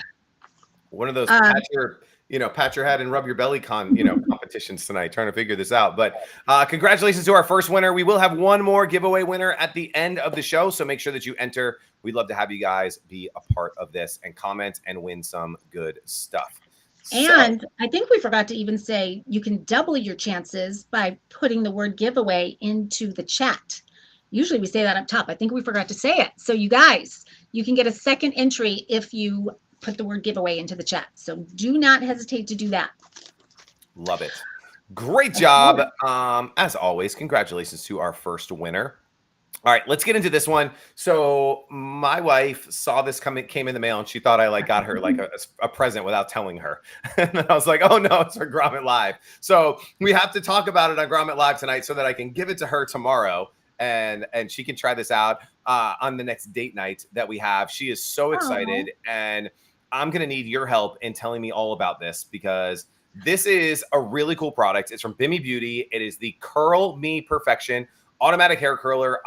one of those pat your head and rub your belly competitions tonight, trying to figure this out. But congratulations to our first winner. We will have one more giveaway winner at the end of the show, so make sure that you enter. We'd love to have you guys be a part of this and comment and win some good stuff. And I think we forgot to even say you can double your chances by putting the word giveaway into the chat. Usually we say that up top. I think we forgot to say it. So you guys, you can get a second entry if you put the word giveaway into the chat. So do not hesitate to do that. Love it. Great job. As always, congratulations to our first winner. All right, let's get into this one. So my wife saw this came in the mail and she thought I like got her like a present without telling her. And then I was like, oh no, it's for Grommet Live. So we have to talk about it on Grommet Live tonight so that I can give it to her tomorrow and she can try this out on the next date night that we have. She is so excited and I'm going to need your help in telling me all about this because this is a really cool product. It's from Bimmy Beauty. It is the Curl Me Perfection automatic hair curler.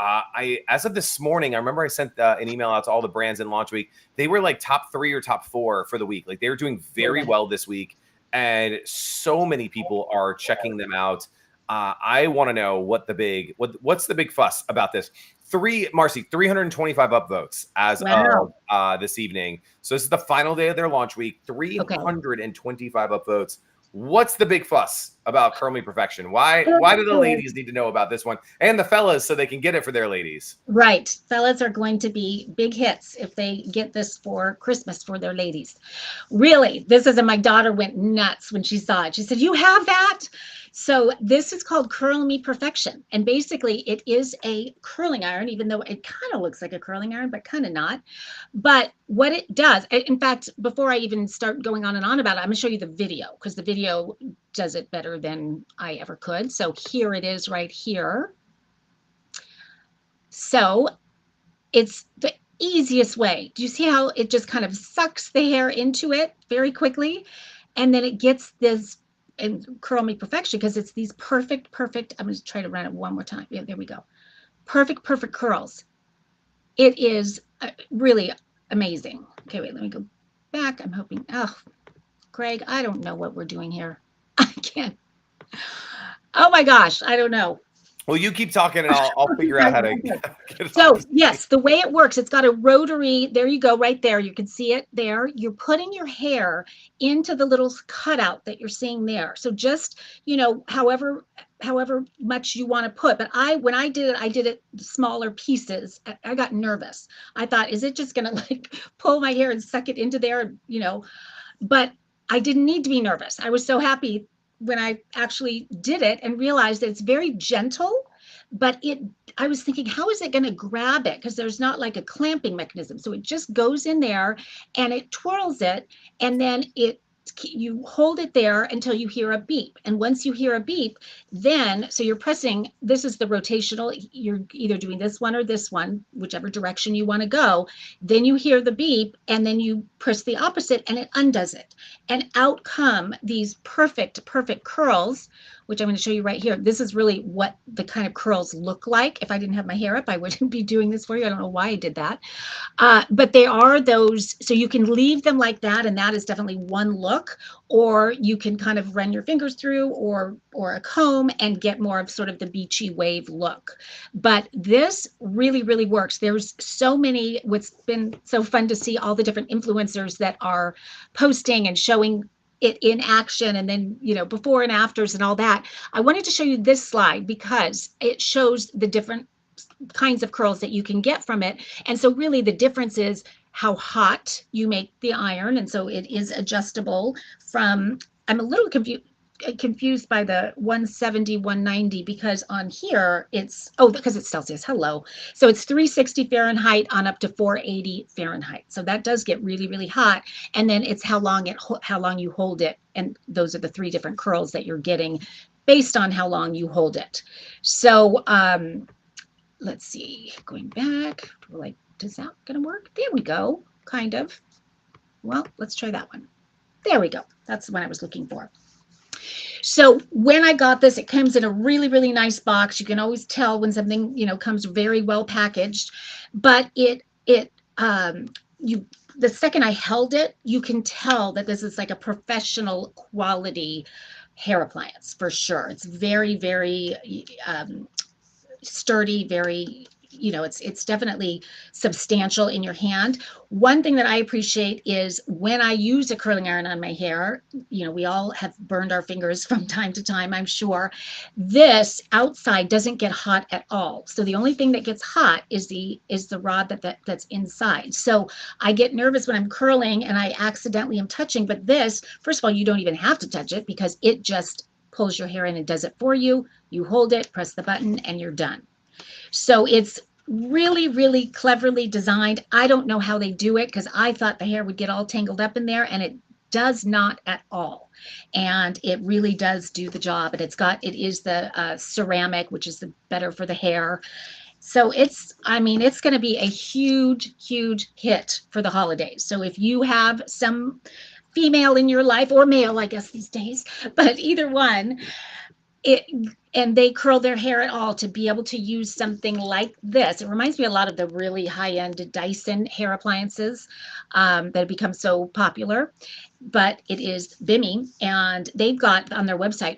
As of this morning, I remember I sent an email out to all the brands in launch week. They were like top 3 or top 4 for the week. Like they were doing very well this week. And so many people are checking them out. I want to know what's the big fuss about this. Marcy, 325 upvotes as of this evening. So this is the final day of their launch week. 325 upvotes. What's the big fuss about Curl Me Perfection? Why do the ladies need to know about this one and the fellas so they can get it for their ladies? Right. Fellas are going to be big hits if they get this for Christmas for their ladies. Really, my daughter went nuts when she saw it. She said, "You have that?" So this is called Curl Me Perfection. And basically it is a curling iron, even though it kind of looks like a curling iron, but kind of not. But what it does, in fact, before I even start going on and on about it, I'm going to show you the video because the video does it better than I ever could. So here it is right here. So it's the easiest way. Do you see how it just kind of sucks the hair into it very quickly? And then it gets this and Curl Me Perfection because it's these perfect. I'm going to try to run it one more time. Yeah, there we go. Perfect curls. It is really amazing. Okay, wait, let me go back. I'm hoping. Oh, Greg, I don't know what we're doing here. I can't. Oh my gosh, I don't know. Well, you keep talking and I'll figure out how to get it. So yes, the way it works, it's got a rotary. There you go, right there. You can see it there. You're putting your hair into the little cutout that you're seeing there. So just, however much you want to put. But when I did it smaller pieces. I got nervous. I thought, is it just going to like pull my hair and suck it into there? But I didn't need to be nervous. I was so happy when I actually did it and realized that it's very gentle, but I was thinking, how is it going to grab it? Because there's not like a clamping mechanism. So it just goes in there and it twirls it. And then you hold it there until you hear a beep. And once you hear a beep, so you're pressing, this is the rotational, you're either doing this one or this one, whichever direction you want to go. Then you hear the beep and then you press the opposite and it undoes it. And out come these perfect curls, which I'm going to show you right here. This is really what the kind of curls look like. If I didn't have my hair up, I wouldn't be doing this for you. I don't know why I did that. But they are those, so you can leave them like that, and that is definitely one look, or you can kind of run your fingers through or a comb and get more of sort of the beachy wave look. But this really, really works. There's so many, what's been so fun to see all the different influencers that are posting and showing it in action, and then before and afters and all that. I wanted to show you this slide because it shows the different kinds of curls that you can get from it. And so really the difference is how hot you make the iron, and so it is adjustable from, I'm a little confused. confused by the 170, 190 because on here it's because it's Celsius. Hello. So it's 360 Fahrenheit on up to 480 Fahrenheit. So that does get really, really hot. And then it's how long you hold it. And those are the 3 different curls that you're getting based on how long you hold it. So let's see, going back, like, is that gonna work? There we go, kind of. Well, let's try that one. There we go. That's the one I was looking for. So when I got this, it comes in a really, really nice box. You can always tell when something, comes very well packaged, but the second I held it, you can tell that this is like a professional quality hair appliance for sure. It's very, very sturdy, very, it's definitely substantial in your hand. One thing that I appreciate is when I use a curling iron on my hair, we all have burned our fingers from time to time, I'm sure. This outside doesn't get hot at all. So the only thing that gets hot is the rod that's inside. So I get nervous when I'm curling and I accidentally am touching, but this, first of all, you don't even have to touch it because it just pulls your hair in and does it for you. You hold it, press the button, and you're done. So it's really, really cleverly designed. I don't know how they do it because I thought the hair would get all tangled up in there, and it does not at all. And it really does do the job. And it is the ceramic, which is better for the hair. So it's going to be a huge, huge hit for the holidays. So if you have some female in your life, or male, I guess these days, but either one, and they curl their hair at all, to be able to use something like this. It reminds me a lot of the really high-end Dyson hair appliances that have become so popular, but it is Bimmy, and they've got on their website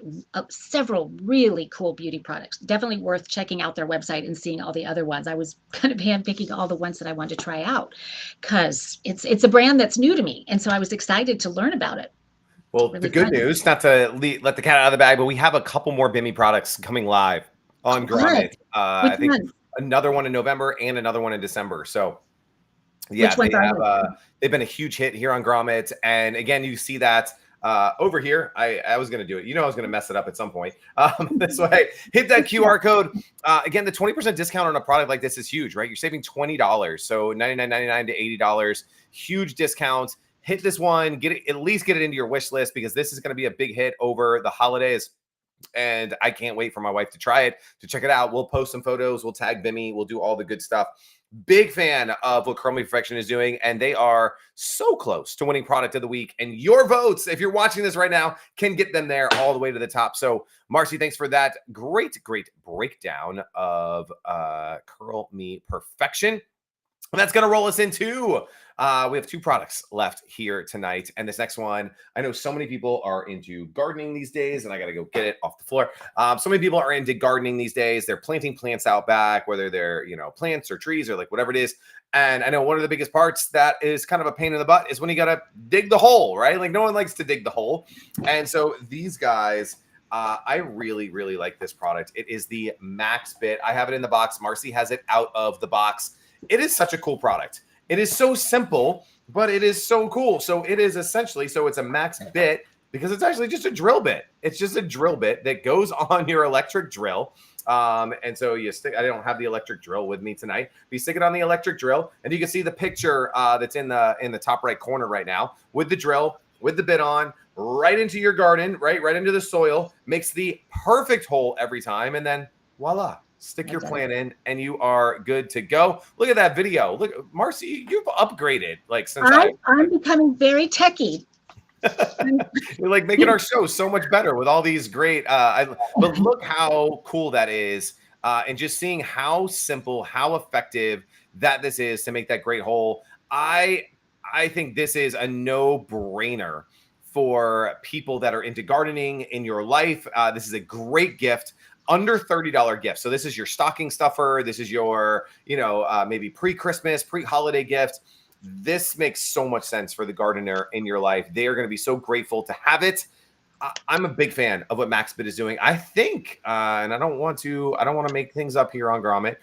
several really cool beauty products. Definitely worth checking out their website and seeing all the other ones. I was kind of handpicking all the ones that I wanted to try out because it's a brand that's new to me, and so I was excited to learn about it. Well, really the good news, not to let the cat out of the bag, but we have a couple more Bimmy products coming live on Grommet. I think another one in November and another one in December. So yeah, they've been a huge hit here on Grommet. And again, you see that over here. I was going to do it. I was going to mess it up at some point. This way, hit that QR code. Again, the 20% discount on a product like this is huge, right? You're saving $20. So $99.99 to $80. Huge discount. Hit this one, at least get it into your wish list, because this is going to be a big hit over the holidays. And I can't wait for my wife to try it, to check it out. We'll post some photos. We'll tag Bimmy. We'll do all the good stuff. Big fan of what Curl Me Perfection is doing. And they are so close to winning product of the week. And your votes, if you're watching this right now, can get them there all the way to the top. So Marcy, thanks for that great, great breakdown of Curl Me Perfection. And that's going to roll us into, we have 2 products left here tonight. And this next one, I know so many people are into gardening these days, and I got to go get it off the floor. So many people are into gardening these days. They're planting plants out back, whether they're, plants or trees or like whatever it is. And I know one of the biggest parts that is kind of a pain in the butt is when you got to dig the hole, right? Like no one likes to dig the hole. And so these guys, I really, really like this product. It is the MaxBit. I have it in the box. Marcy has it out of the box. It is such a cool product. It is so simple, but it is so cool. So it is essentially, it's a MaxBit because it's actually just a drill bit. It's just a drill bit that goes on your electric drill. And so you stick, I don't have the electric drill with me tonight, but you stick it on the electric drill, and you can see the picture that's in the top right corner right now with the drill, with the bit on, right into your garden, right into the soil, makes the perfect hole every time. And then voila. Stick your plant in and you are good to go. Look at that video. Look, Marcy, you've upgraded since I'm becoming very techie. You're like making our show so much better with all these great but look how cool that is, and just seeing how simple, how effective that this is to make that great hole. I think this is a no-brainer for people that are into gardening in your life. This is a great gift. Under $30 gift. So this is your stocking stuffer. This is your, maybe pre-Christmas, pre-holiday gift. This makes so much sense for the gardener in your life. They are going to be so grateful to have it. I'm a big fan of what MaxBit is doing. I think, and I don't want to make things up here on Grommet,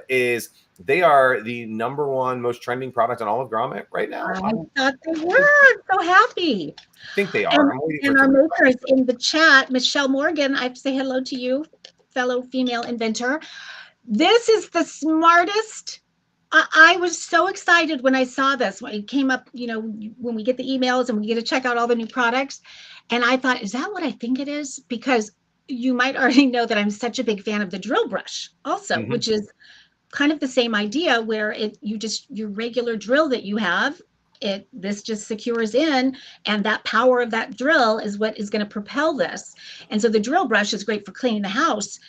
is they are the #1 most trending product on all of Grommet right now. I thought they were. I'm so happy. I think they are. I'm waiting for And it to our refresh. makers in the chat, Michelle Morgan, I have to say hello to you, fellow female inventor. This is the smartest. I was so excited when I saw this. When it came up, when we get the emails and we get to check out all the new products. And I thought, is that what I think it is? Because you might already know that I'm such a big fan of the drill brush also, which is kind of the same idea where your regular drill that you have, this just secures in, and that power of that drill is what is going to propel this. And so the drill brush is great for cleaning the house.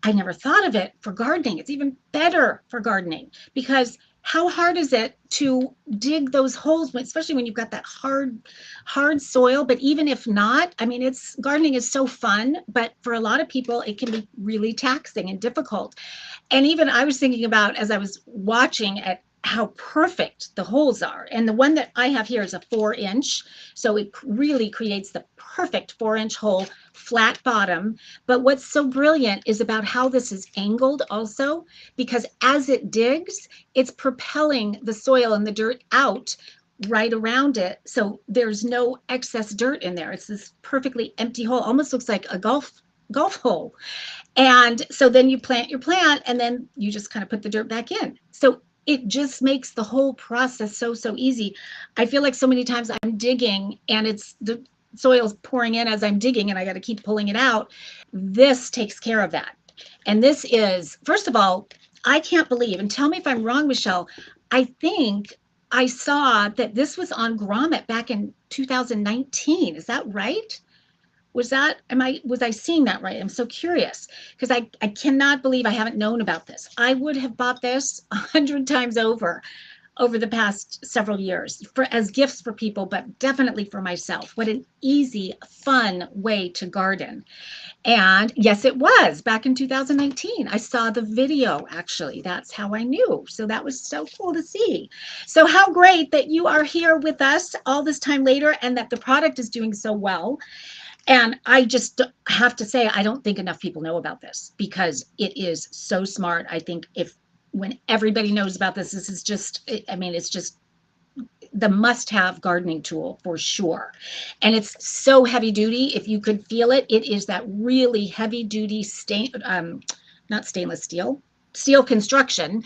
I never thought of it for gardening. It's even better for gardening because how hard is it to dig those holes, especially when you've got that hard soil? But even if not, I mean, gardening is so fun, but for a lot of people, it can be really taxing and difficult. And even I was thinking about, as I was watching, at how perfect the holes are. And the one that I have here is a 4-inch. So it really creates the perfect 4-inch hole, flat bottom. But what's so brilliant is about how this is angled also, because as it digs, it's propelling the soil and the dirt out right around it. So there's no excess dirt in there. It's this perfectly empty hole, almost looks like a golf hole. And so then you plant your plant and then you just kind of put the dirt back in. So it just makes the whole process so easy. I feel like so many times I'm digging and the soil's pouring in as I'm digging and I got to keep pulling it out. This takes care of that. And this is, first of all, I can't believe, and tell me if I'm wrong, Michelle, I think I saw that this was on Grommet back in 2019. Is that right? Was I seeing that right? I'm so curious because I cannot believe I haven't known about this. I would have bought this 100 times over the past several years as gifts for people, but definitely for myself. What an easy, fun way to garden. And yes, it was back in 2019. I saw the video, actually. That's how I knew. So that was so cool to see. So how great that you are here with us all this time later and that the product is doing so well. And I just have to say, I don't think enough people know about this because it is so smart. I think when everybody knows about this, this is just, I mean, it's just the must-have gardening tool for sure. And it's so heavy duty. If you could feel it, it is that really heavy duty not stainless steel construction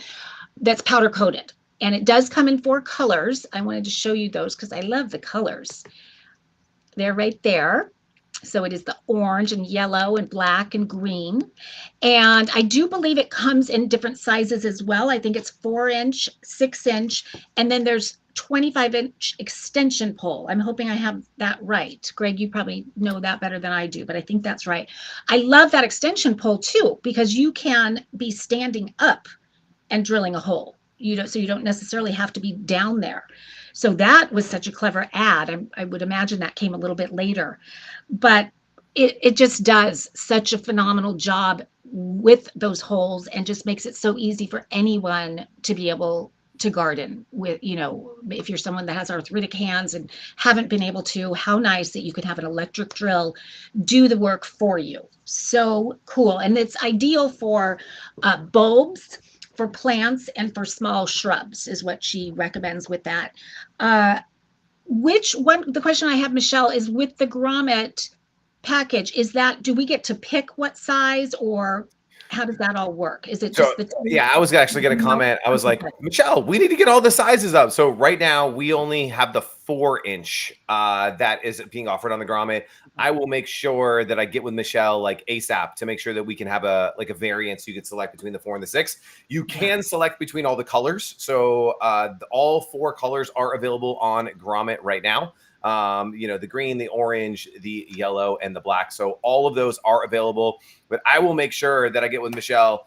that's powder coated. And it does come in 4 colors. I wanted to show you those because I love the colors. They're right there. So it is the orange and yellow and black and green. And I do believe it comes in different sizes as well. I think it's 4-inch, 6-inch, and then there's 25-inch extension pole. I'm hoping I have that right. Greg, you probably know that better than I do, but I think that's right. I love that extension pole too, because you can be standing up and drilling a hole. So you don't necessarily have to be down there. So that was such a clever ad. I would imagine that came a little bit later, but it just does such a phenomenal job with those holes and just makes it so easy for anyone to be able to garden with, if you're someone that has arthritic hands and haven't been able to, how nice that you could have an electric drill do the work for you. So cool. And it's ideal for bulbs, for plants, and for small shrubs is what she recommends with that. The question I have, Michelle, is with the Grommet package, do we get to pick what size or how does that all work? Is it just yeah, I was actually going to comment. I was like, Michelle, we need to get all the sizes up. So right now we only have the 4-inch that is being offered on the Grommet. I will make sure that I get with Michelle like ASAP to make sure that we can have a variant so you can select between the 4 and the 6. You can select between all the colors. So all 4 colors are available on Grommet right now. The green, the orange, the yellow, and the black. So all of those are available, but I will make sure that I get with Michelle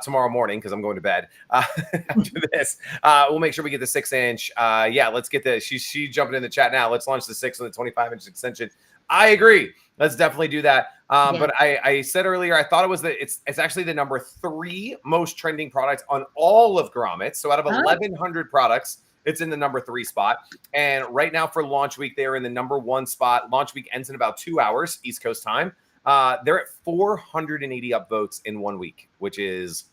tomorrow morning because I'm going to bed after this. We'll make sure we get the 6-inch. Let's get she jumping in the chat now. Let's launch the 6 and the 25-inch extension. I agree. Let's definitely do that. But I said earlier, I thought it's actually the number 3 most trending product on all of Grommet. So out of 1,100 products, it's in the number 3 spot. And right now for launch week, they're in the number 1 spot. Launch week ends in about 2 hours East Coast time. They're at 480 upvotes in 1 week, which is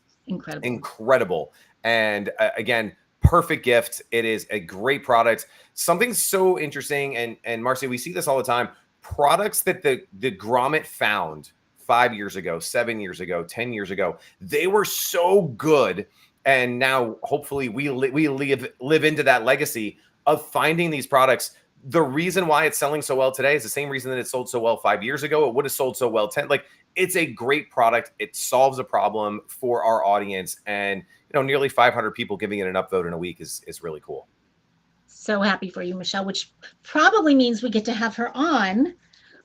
incredible. And again, perfect gift. It is a great product. Something so interesting, and Marcy, we see this all the time. Products that the Grommet found 5 years ago, 7 years ago, 10 years ago, they were so good. And now hopefully we live into that legacy of finding these products. The reason why it's selling so well today is the same reason that it sold so well 5 years ago. It would have sold so well 10. Like, it's a great product. It solves a problem for our audience. And, nearly 500 people giving it an upvote in a week is really cool. So happy for you, Michelle, which probably means we get to have her on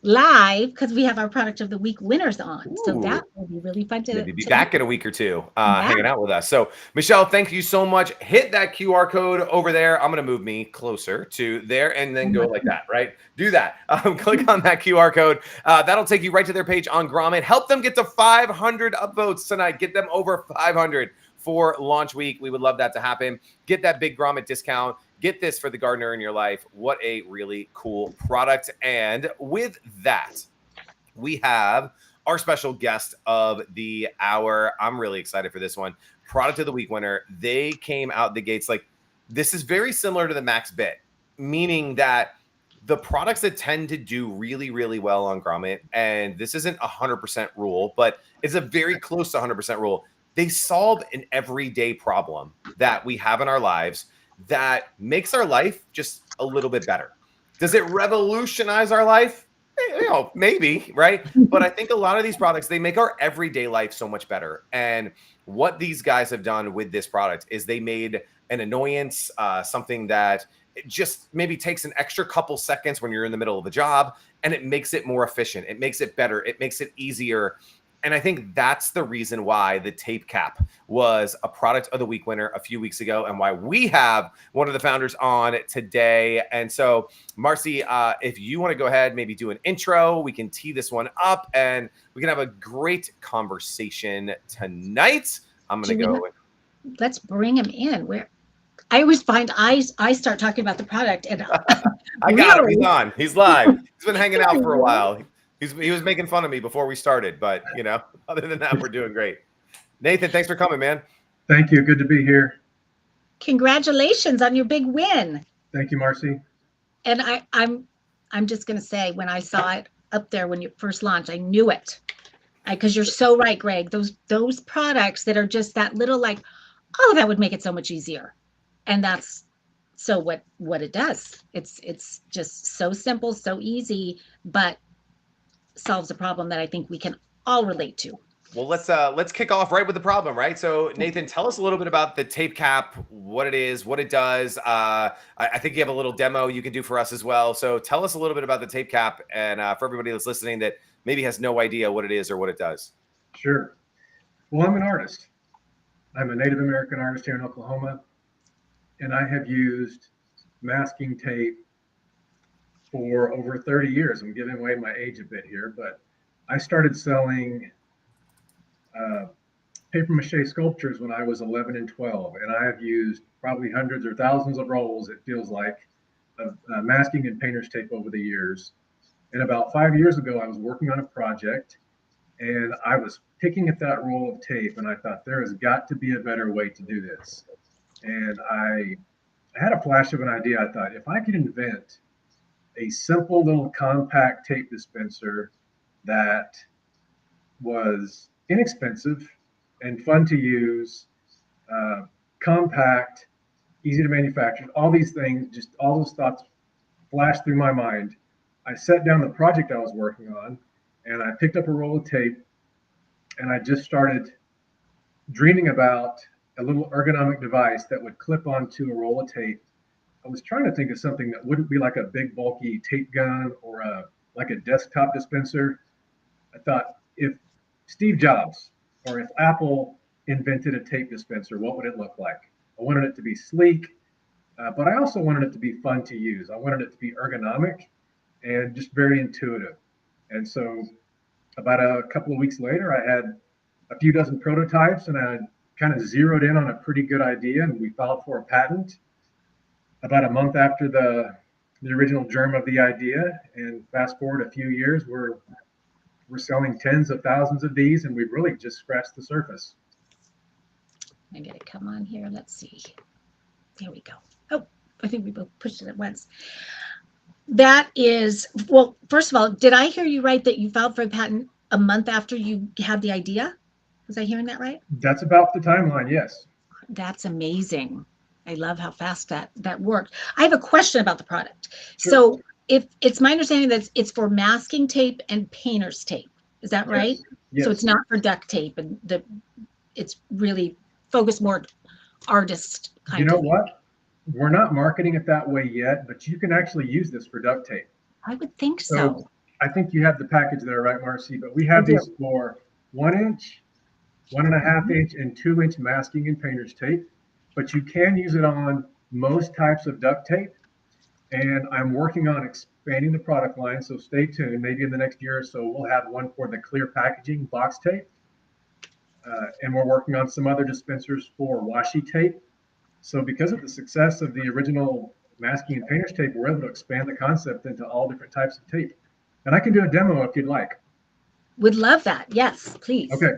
live because we have our product of the week winners on. Ooh. So that will be really fun to be back in a week or two hanging out with us. So Michelle, thank you so much. Hit that QR code over there. I'm going to move me closer to there and then go like that, right? Do that. Click on that QR code. That'll take you right to their page on Grommet. Help them get to 500 upvotes tonight. Get them over 500 for launch week. We would love that to happen. Get that big Grommet discount. Get this for the gardener in your life. What a really cool product. And with that, we have our special guest of the hour. I'm really excited for this one. Product of the week winner. They came out the gates like, this is very similar to the MaxBit, meaning that the products that tend to do really, really well on Grommet, and this isn't 100% rule, but it's a very close to 100% rule. They solve an everyday problem that we have in our lives that makes our life just a little bit better. Does it revolutionize our life? Maybe, right? But I think a lot of these products, they make our everyday life so much better. And what these guys have done with this product is they made an annoyance, something that it just maybe takes an extra couple seconds when you're in the middle of a job, and it makes it more efficient. It makes it better. It makes it easier. And I think that's the reason why the tape cap was a product of the week winner a few weeks ago, and why we have one of the founders on today. And so, Marcy, if you want to go ahead, maybe do an intro, we can tee this one up, and we can have a great conversation tonight. I'm going to go. Let's bring him in. I always find I start talking about the product, and I got him. He's on. He's live. He's been hanging out for a while. He was making fun of me before we started, but other than that, we're doing great. Nathan, thanks for coming, man. Thank you. Good to be here. Congratulations on your big win. Thank you, Marcy. And I'm just going to say, when I saw it up there when you first launched, I knew it. Because you're so right, Greg. Those products that are just that little like, oh, that would make it so much easier. And that's so what it does. It's just so simple, so easy, but solves a problem that I think we can all relate to. Well, let's kick off right with the problem, right? So, Nathan, tell us a little bit about the tape cap, what it is, what it does. I think you have a little demo you can do for us as well. So tell us a little bit about the tape cap, and for everybody that's listening that maybe has no idea what it is or what it does. Sure. Well, I'm an artist. I'm a Native American artist here in Oklahoma, and I have used masking tape for over 30 years. I'm giving away my age a bit here, but I started selling paper mache sculptures when I was 11 and 12, and I have used probably hundreds or thousands of rolls, it feels like, of masking and painter's tape over the years. And about 5 years ago, I was working on a project, and I was picking at that roll of tape, and I thought, there has got to be a better way to do this. And I had a flash of an idea. I thought, if I could invent a simple little compact tape dispenser that was inexpensive and fun to use, compact, easy to manufacture, all these things, just all those thoughts flashed through my mind. I set down the project I was working on, and I picked up a roll of tape, and I just started dreaming about a little ergonomic device that would clip onto a roll of tape. I was trying to think of something that wouldn't be like a big bulky tape gun or like a desktop dispenser. I thought, if Steve Jobs or if Apple invented a tape dispenser, what would it look like? I wanted it to be sleek, but I also wanted it to be fun to use. I wanted it to be ergonomic and just very intuitive. And so about a couple of weeks later, I had a few dozen prototypes, and I kind of zeroed in on a pretty good idea, and we filed for a patent. about a month after the original germ of the idea, and fast forward a few years, we're selling tens of thousands of these, and we've really just scratched the surface. I gotta come on here. Let's see. There we go. Oh, I think we both pushed it at once. That is, well, first of all, did I hear you right that you filed for a patent a month after you had the idea? Was I hearing that right? That's about the timeline, yes. That's amazing. I love how fast that worked. I have a question about the product. Sure. So if it's my understanding that it's for masking tape and painter's tape. Is that right? Yes. So it's not for duct tape, and it's really focused more artist kind You know of. what? We're not marketing it that way yet, but you can actually use this for duct tape. I would think so. I think you have the package there, right, Marcy? But we have these for 1 inch, 1.5 inch, and 2 inch masking and painter's tape. But you can use it on most types of duct tape. And I'm working on expanding the product line, so stay tuned. Maybe in the next year or so, we'll have one for the clear packaging box tape. And we're working on some other dispensers for washi tape. So because of the success of the original masking and painter's tape, we're able to expand the concept into all different types of tape. And I can do a demo if you'd like. Would love that. Yes, please. Okay.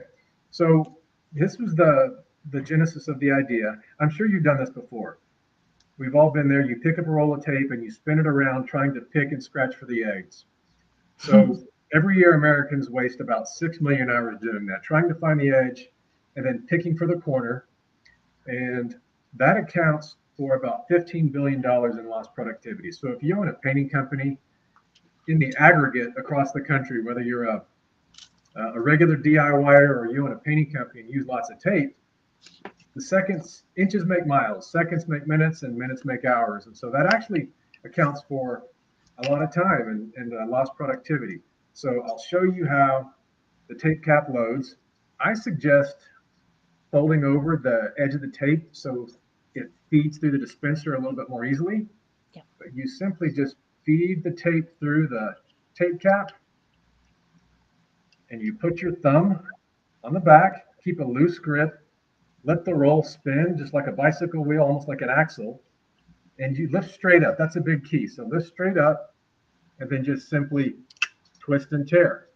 So this was the genesis of the idea. I'm sure you've done this before. We've all been there. You pick up a roll of tape and you spin it around trying to pick and scratch for the eggs. So every year Americans waste about 6 million hours doing that, trying to find the edge and then picking for the corner. And that accounts for about $15 billion in lost productivity. So if you own a painting company, in the aggregate across the country, whether you're a regular DIYer or you own a painting company and use lots of tape, the seconds, inches make miles, seconds make minutes, and minutes make hours. And so that actually accounts for a lot of time and lost productivity. So I'll show you how the tape cap loads. I suggest folding over the edge of the tape so it feeds through the dispenser a little bit more easily. Yeah. But you simply just feed the tape through the tape cap, and you put your thumb on the back, keep a loose grip, let the roll spin just like a bicycle wheel, almost like an axle, and you lift straight up. That's a big key. So lift straight up and then just simply twist and tear.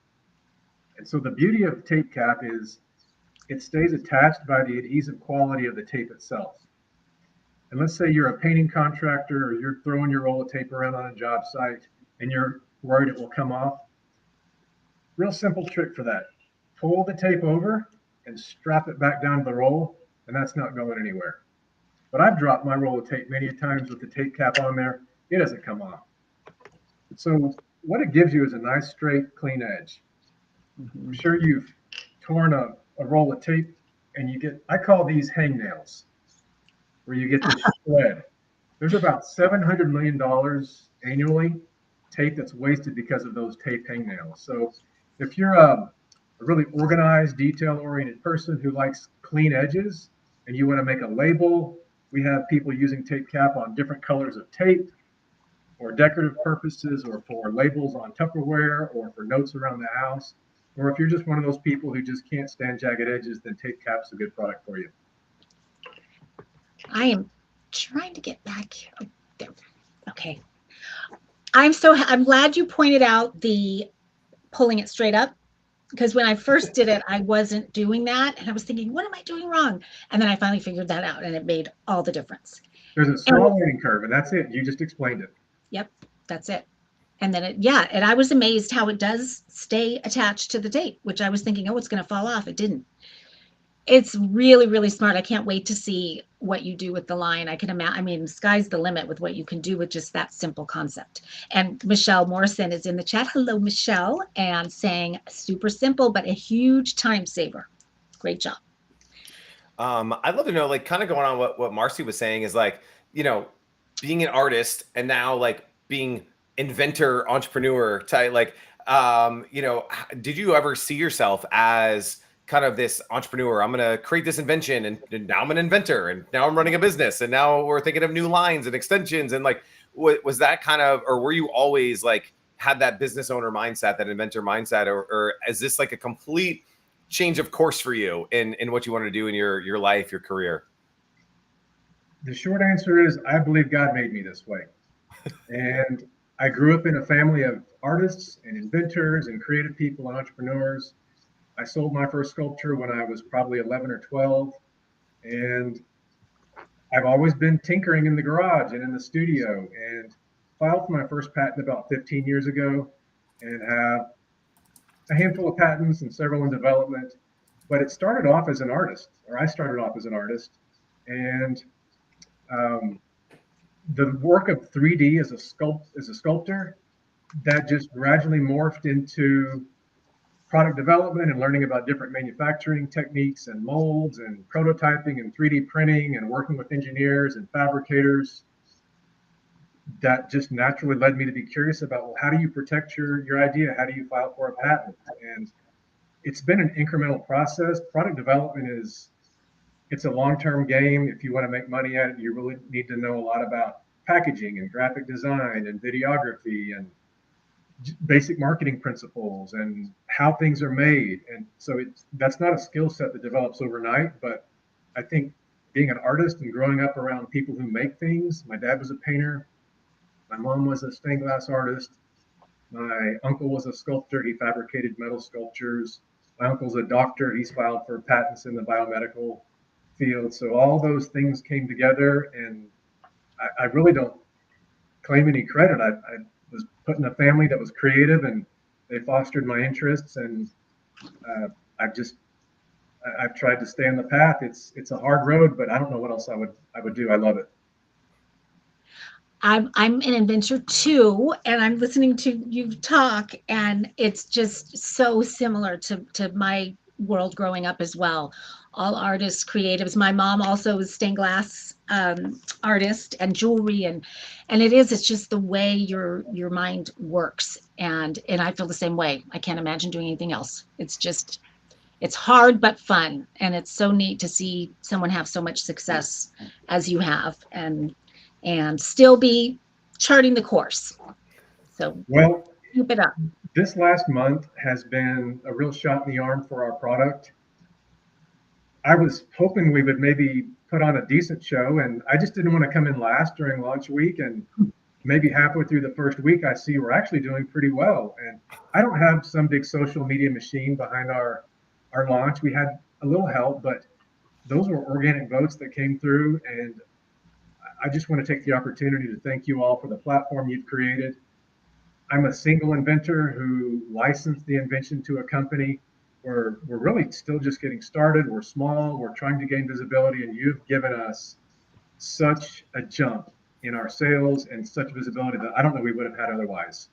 And so the beauty of the tape cap is it stays attached by the adhesive quality of the tape itself. And let's say you're a painting contractor or you're throwing your roll of tape around on a job site and you're worried it will come off. Real simple trick for that. Pull the tape over and strap it back down to the roll, and that's not going anywhere. But I've dropped my roll of tape many times with the tape cap on there. It doesn't come off. So what it gives you is a nice, straight, clean edge. I'm sure you've torn a roll of tape and you get, I call these hangnails, where you get this thread. There's about $700 million annually tape that's wasted because of those tape hangnails. So if you're a really organized, detail-oriented person who likes clean edges and you want to make a label, we have people using tape cap on different colors of tape for decorative purposes or for labels on Tupperware or for notes around the house. Or if you're just one of those people who just can't stand jagged edges, then tape cap's a good product for you. I am trying to get back here. Oh, there. Okay. I'm glad you pointed out the pulling it straight up, because when I first did it, I wasn't doing that. And I was thinking, what am I doing wrong? And then I finally figured that out, and it made all the difference. There's a small learning curve, and that's it. You just explained it. Yep, that's it. And then and I was amazed how it does stay attached to the tape, which I was thinking, oh, it's going to fall off. It didn't. It's really, really smart. I can't wait to see what you do with the line. I can imagine, I mean, sky's the limit with what you can do with just that simple concept. And Michelle Morrison is in the chat. Hello, Michelle, and saying super simple, but a huge time saver. Great job. I'd love to know, like, kind of going on what Marcy was saying is like, you know, being an artist and now like being inventor, entrepreneur type, like, you know, did you ever see yourself as kind of this entrepreneur? I'm going to create this invention and now I'm an inventor and now I'm running a business and now we're thinking of new lines and extensions. And like, was that kind of, or were you always like had that business owner mindset, that inventor mindset, or is this like a complete change of course for you in what you want to do in your life, your career? The short answer is I believe God made me this way. And I grew up in a family of artists and inventors and creative people and entrepreneurs. I sold my first sculpture when I was probably 11 or 12. And I've always been tinkering in the garage and in the studio, and filed for my first patent about 15 years ago and have a handful of patents and several in development. But it started off as an artist, or I started off as an artist. And um, the work of 3D as a sculptor, that just gradually morphed into product development and learning about different manufacturing techniques and molds and prototyping and 3D printing and working with engineers and fabricators. That just naturally led me to be curious about, well, how do you protect your idea? How do you file for a patent? And it's been an incremental process. Product development it's a long-term game. If you want to make money at it, you really need to know a lot about packaging and graphic design and videography and basic marketing principles and how things are made. And so that's not a skill set that develops overnight, but I think being an artist and growing up around people who make things, my dad was a painter, my mom was a stained glass artist, my uncle was a sculptor, he fabricated metal sculptures, my uncle's a doctor, he's filed for patents in the biomedical field. So all those things came together, and I really don't claim any credit. I was put in a family that was creative, and they fostered my interests, and I've tried to stay on the path. It's a hard road, but I don't know what else I would do. I love it. I'm an inventor too, and I'm listening to you talk, and it's just so similar to my world growing up as well. All artists, creatives. My mom also was stained glass artist and jewelry, and it's just the way your mind works, and I feel the same way. I can't imagine doing anything else. It's hard but fun, and it's so neat to see someone have so much success as you have, and still be charting the course. So well, keep it up. This last month has been a real shot in the arm for our product. I was hoping we would maybe put on a decent show, and I just didn't want to come in last during launch week. And maybe halfway through the first week, I see we're actually doing pretty well. And I don't have some big social media machine behind our launch. We had a little help, but those were organic votes that came through. And I just want to take the opportunity to thank you all for the platform you've created. I'm a single inventor who licensed the invention to a company. We're really still just getting started. We're small. We're trying to gain visibility, and you've given us such a jump in our sales and such visibility that I don't know we would have had otherwise.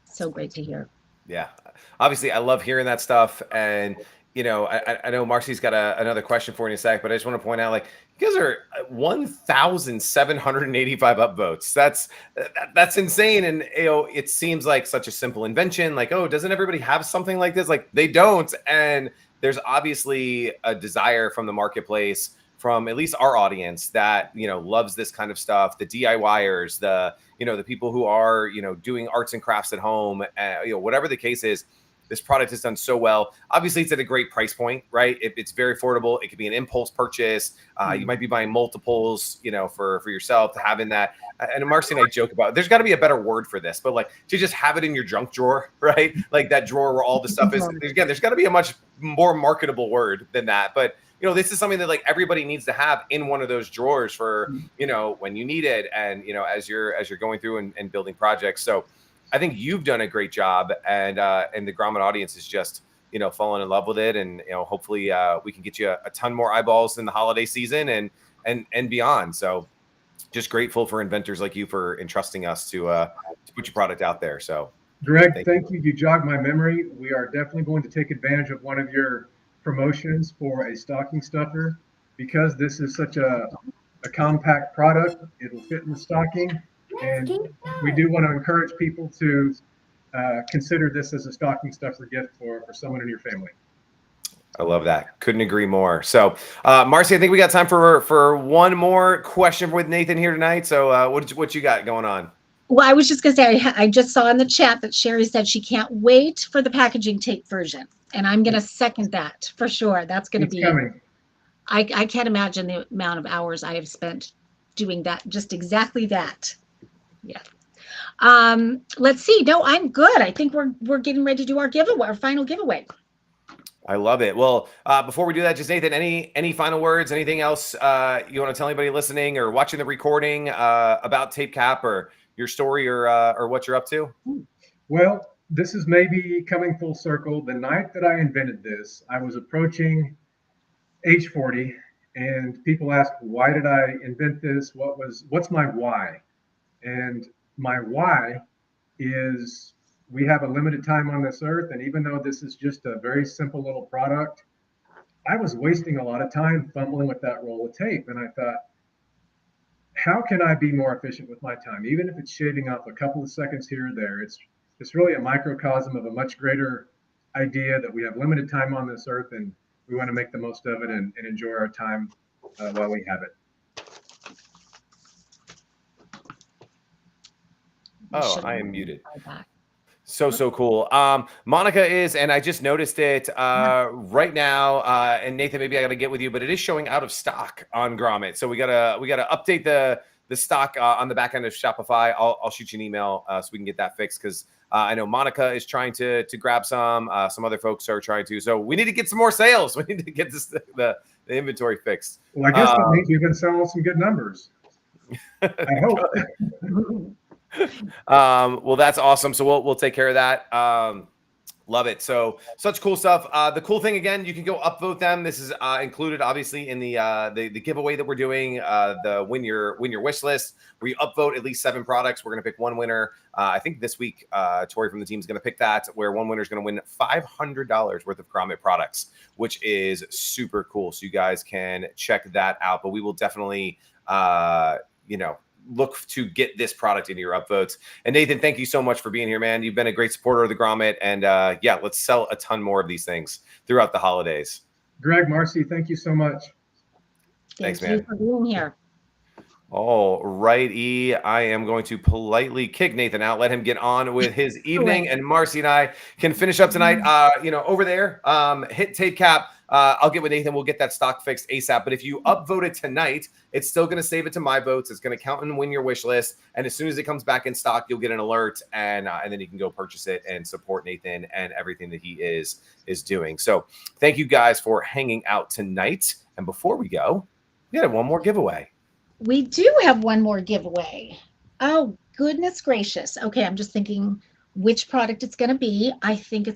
So great to hear. Yeah, obviously, I love hearing that stuff, and I know Marcy's got another question for you in a sec, but I just want to point out, like, you guys are 1,785 upvotes. That's insane. And, it seems like such a simple invention. Like, oh, doesn't everybody have something like this? Like, they don't. And there's obviously a desire from the marketplace, from at least our audience, that, loves this kind of stuff. The DIYers, the people who are, doing arts and crafts at home, whatever the case is. This product has done so well. Obviously, it's at a great price point, right? It's very affordable. It could be an impulse purchase. You might be buying multiples, for yourself, to have in that. And Marcy and I joke about, there's got to be a better word for this, but like to just have it in your junk drawer, right? Like that drawer where all the stuff is. Again, there's got to be a much more marketable word than that. But this is something that like everybody needs to have in one of those drawers for when you need it, and as you're going through and building projects. So I think you've done a great job, and the Grommet audience is just, falling in love with it. And, hopefully we can get you a ton more eyeballs in the holiday season and beyond. So just grateful for inventors like you for entrusting us to put your product out there. So Greg, thank you. You jogged my memory. We are definitely going to take advantage of one of your promotions for a stocking stuffer, because this is such a compact product. It'll fit in the stocking. And we do want to encourage people to consider this as a stocking stuffer gift for someone in your family. I love that. Couldn't agree more. So, Marcy, I think we got time for one more question with Nathan here tonight. So what you got going on? Well, I was just going to say, I just saw in the chat that Sherry said she can't wait for the packaging tape version. And I'm going to second that for sure. That's going to be coming. I can't imagine the amount of hours I have spent doing that, just exactly that. Yeah. Let's see. No, I'm good. I think we're getting ready to do our giveaway, our final giveaway. I love it. Well, before we do that, just Nathan, any final words, anything else you want to tell anybody listening or watching the recording about Tape Cap or your story or what you're up to? Well, this is maybe coming full circle. The night that I invented this, I was approaching age 40, and people ask, why did I invent this? What's my why? And my why is we have a limited time on this earth. And even though this is just a very simple little product, I was wasting a lot of time fumbling with that roll of tape. And I thought, how can I be more efficient with my time? Even if it's shaving off a couple of seconds here or there, it's really a microcosm of a much greater idea that we have limited time on this earth, and we want to make the most of it and enjoy our time while we have it. Oh, I am muted. So cool. Monica is, and I just noticed it right now. And Nathan, maybe I got to get with you, but it is showing out of stock on Grommet. So we gotta update the stock on the back end of Shopify. I'll shoot you an email so we can get that fixed, because I know Monica is trying to grab some. Some other folks are trying to. So we need to get some more sales. We need to get the inventory fixed. Well, I guess that means you've been selling some good numbers. I hope. Well, that's awesome. So we'll take care of that. Love it. So such cool stuff. The cool thing, again, you can go upvote them. This is included obviously in the giveaway that we're doing, the win your wish list, where you upvote at least 7 products. We're going to pick one winner. I think this week, Tori from the team is going to pick that, where one winner is going to win $500 worth of Grommet products, which is super cool. So you guys can check that out, but we will definitely, look to get this product into your upvotes. And Nathan, thank you so much for being here, man. You've been a great supporter of the Grommet, and let's sell a ton more of these things throughout the holidays. Greg, Marcy, thank you so much. Thanks, Thank man. you for being here. All righty. I am going to politely kick Nathan out, let him get on with his evening, and Marcy and I can finish up tonight. Over there, hit Tape Cap. I'll get with Nathan. We'll get that stock fixed ASAP. But if you upvote it tonight, it's still going to save it to my votes. It's going to count and win your wish list. And as soon as it comes back in stock, you'll get an alert, and then you can go purchase it and support Nathan and everything that he is doing. So thank you guys for hanging out tonight. And before we go, we got one more giveaway. We do have one more giveaway. Oh, goodness gracious. Okay, I'm just thinking which product it's going to be. I think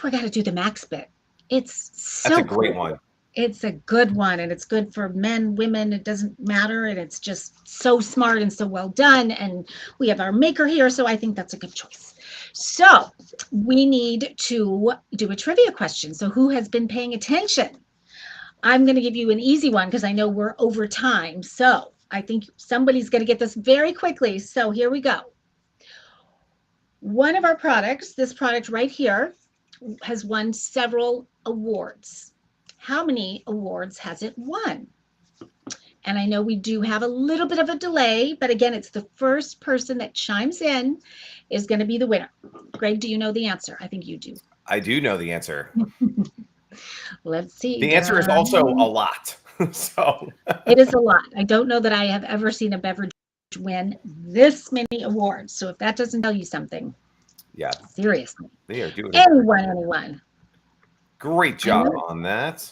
we're going to do the MaxBit. That's a great one. It's a good one, and it's good for men, women. It doesn't matter, and it's just so smart and so well done. And we have our maker here, so I think that's a good choice. So we need to do a trivia question. So who has been paying attention? I'm going to give you an easy one because I know we're over time. So I think somebody's going to get this very quickly. So here we go. One of our products, this product right here, has won several awards. How many awards has it won? And I know we do have a little bit of a delay, but again, it's the first person that chimes in is going to be the winner. Greg, do you know the answer? I think you do. I do know the answer. Let's see. The answer is also a lot. So it is a lot. I don't know that I have ever seen a beverage win this many awards. So if that doesn't tell you something, yeah, seriously, they are doing anyone. Great job on that.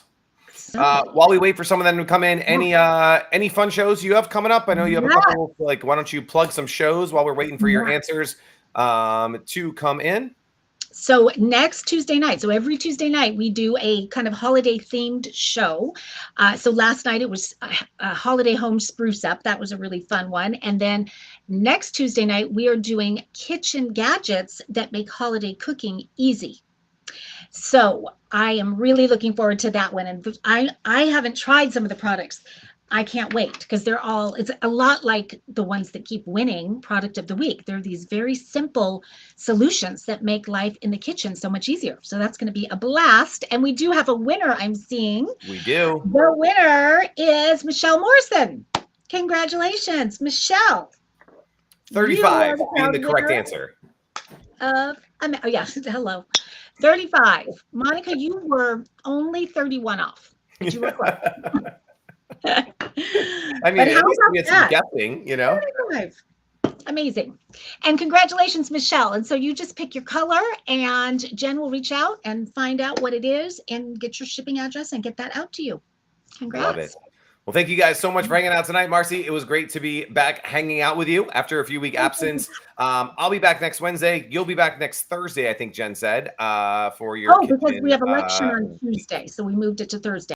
While we wait for some of them to come in, any fun shows you have coming up? I know you have a couple. Like, why don't you plug some shows while we're waiting for your answers to come in? So next Tuesday night, so every Tuesday night, we do a kind of holiday themed show. So last night it was a holiday home spruce up. That was a really fun one. And then next Tuesday night, we are doing kitchen gadgets that make holiday cooking easy. So I am really looking forward to that one. And I haven't tried some of the products. I can't wait because it's a lot like the ones that keep winning product of the week. They're these very simple solutions that make life in the kitchen so much easier. So that's going to be a blast. And we do have a winner, I'm seeing. We do. The winner is Michelle Morrison. Congratulations, Michelle. 35 being the correct answer. Hello. 35. Monica, you were only 31 off. But you were close. I mean, But at how least we about had some that? guessing, you know? 35. Amazing. And congratulations, Michelle. And so you just pick your color and Jen will reach out and find out what it is and get your shipping address and get that out to you. Congrats. Love it. Well, thank you guys so much for hanging out tonight, Marcy. It was great to be back hanging out with you after a few week absence. I'll be back next Wednesday. You'll be back next Thursday, I think Jen said, for your because kitchen, we have election on Tuesday. So we moved it to Thursday.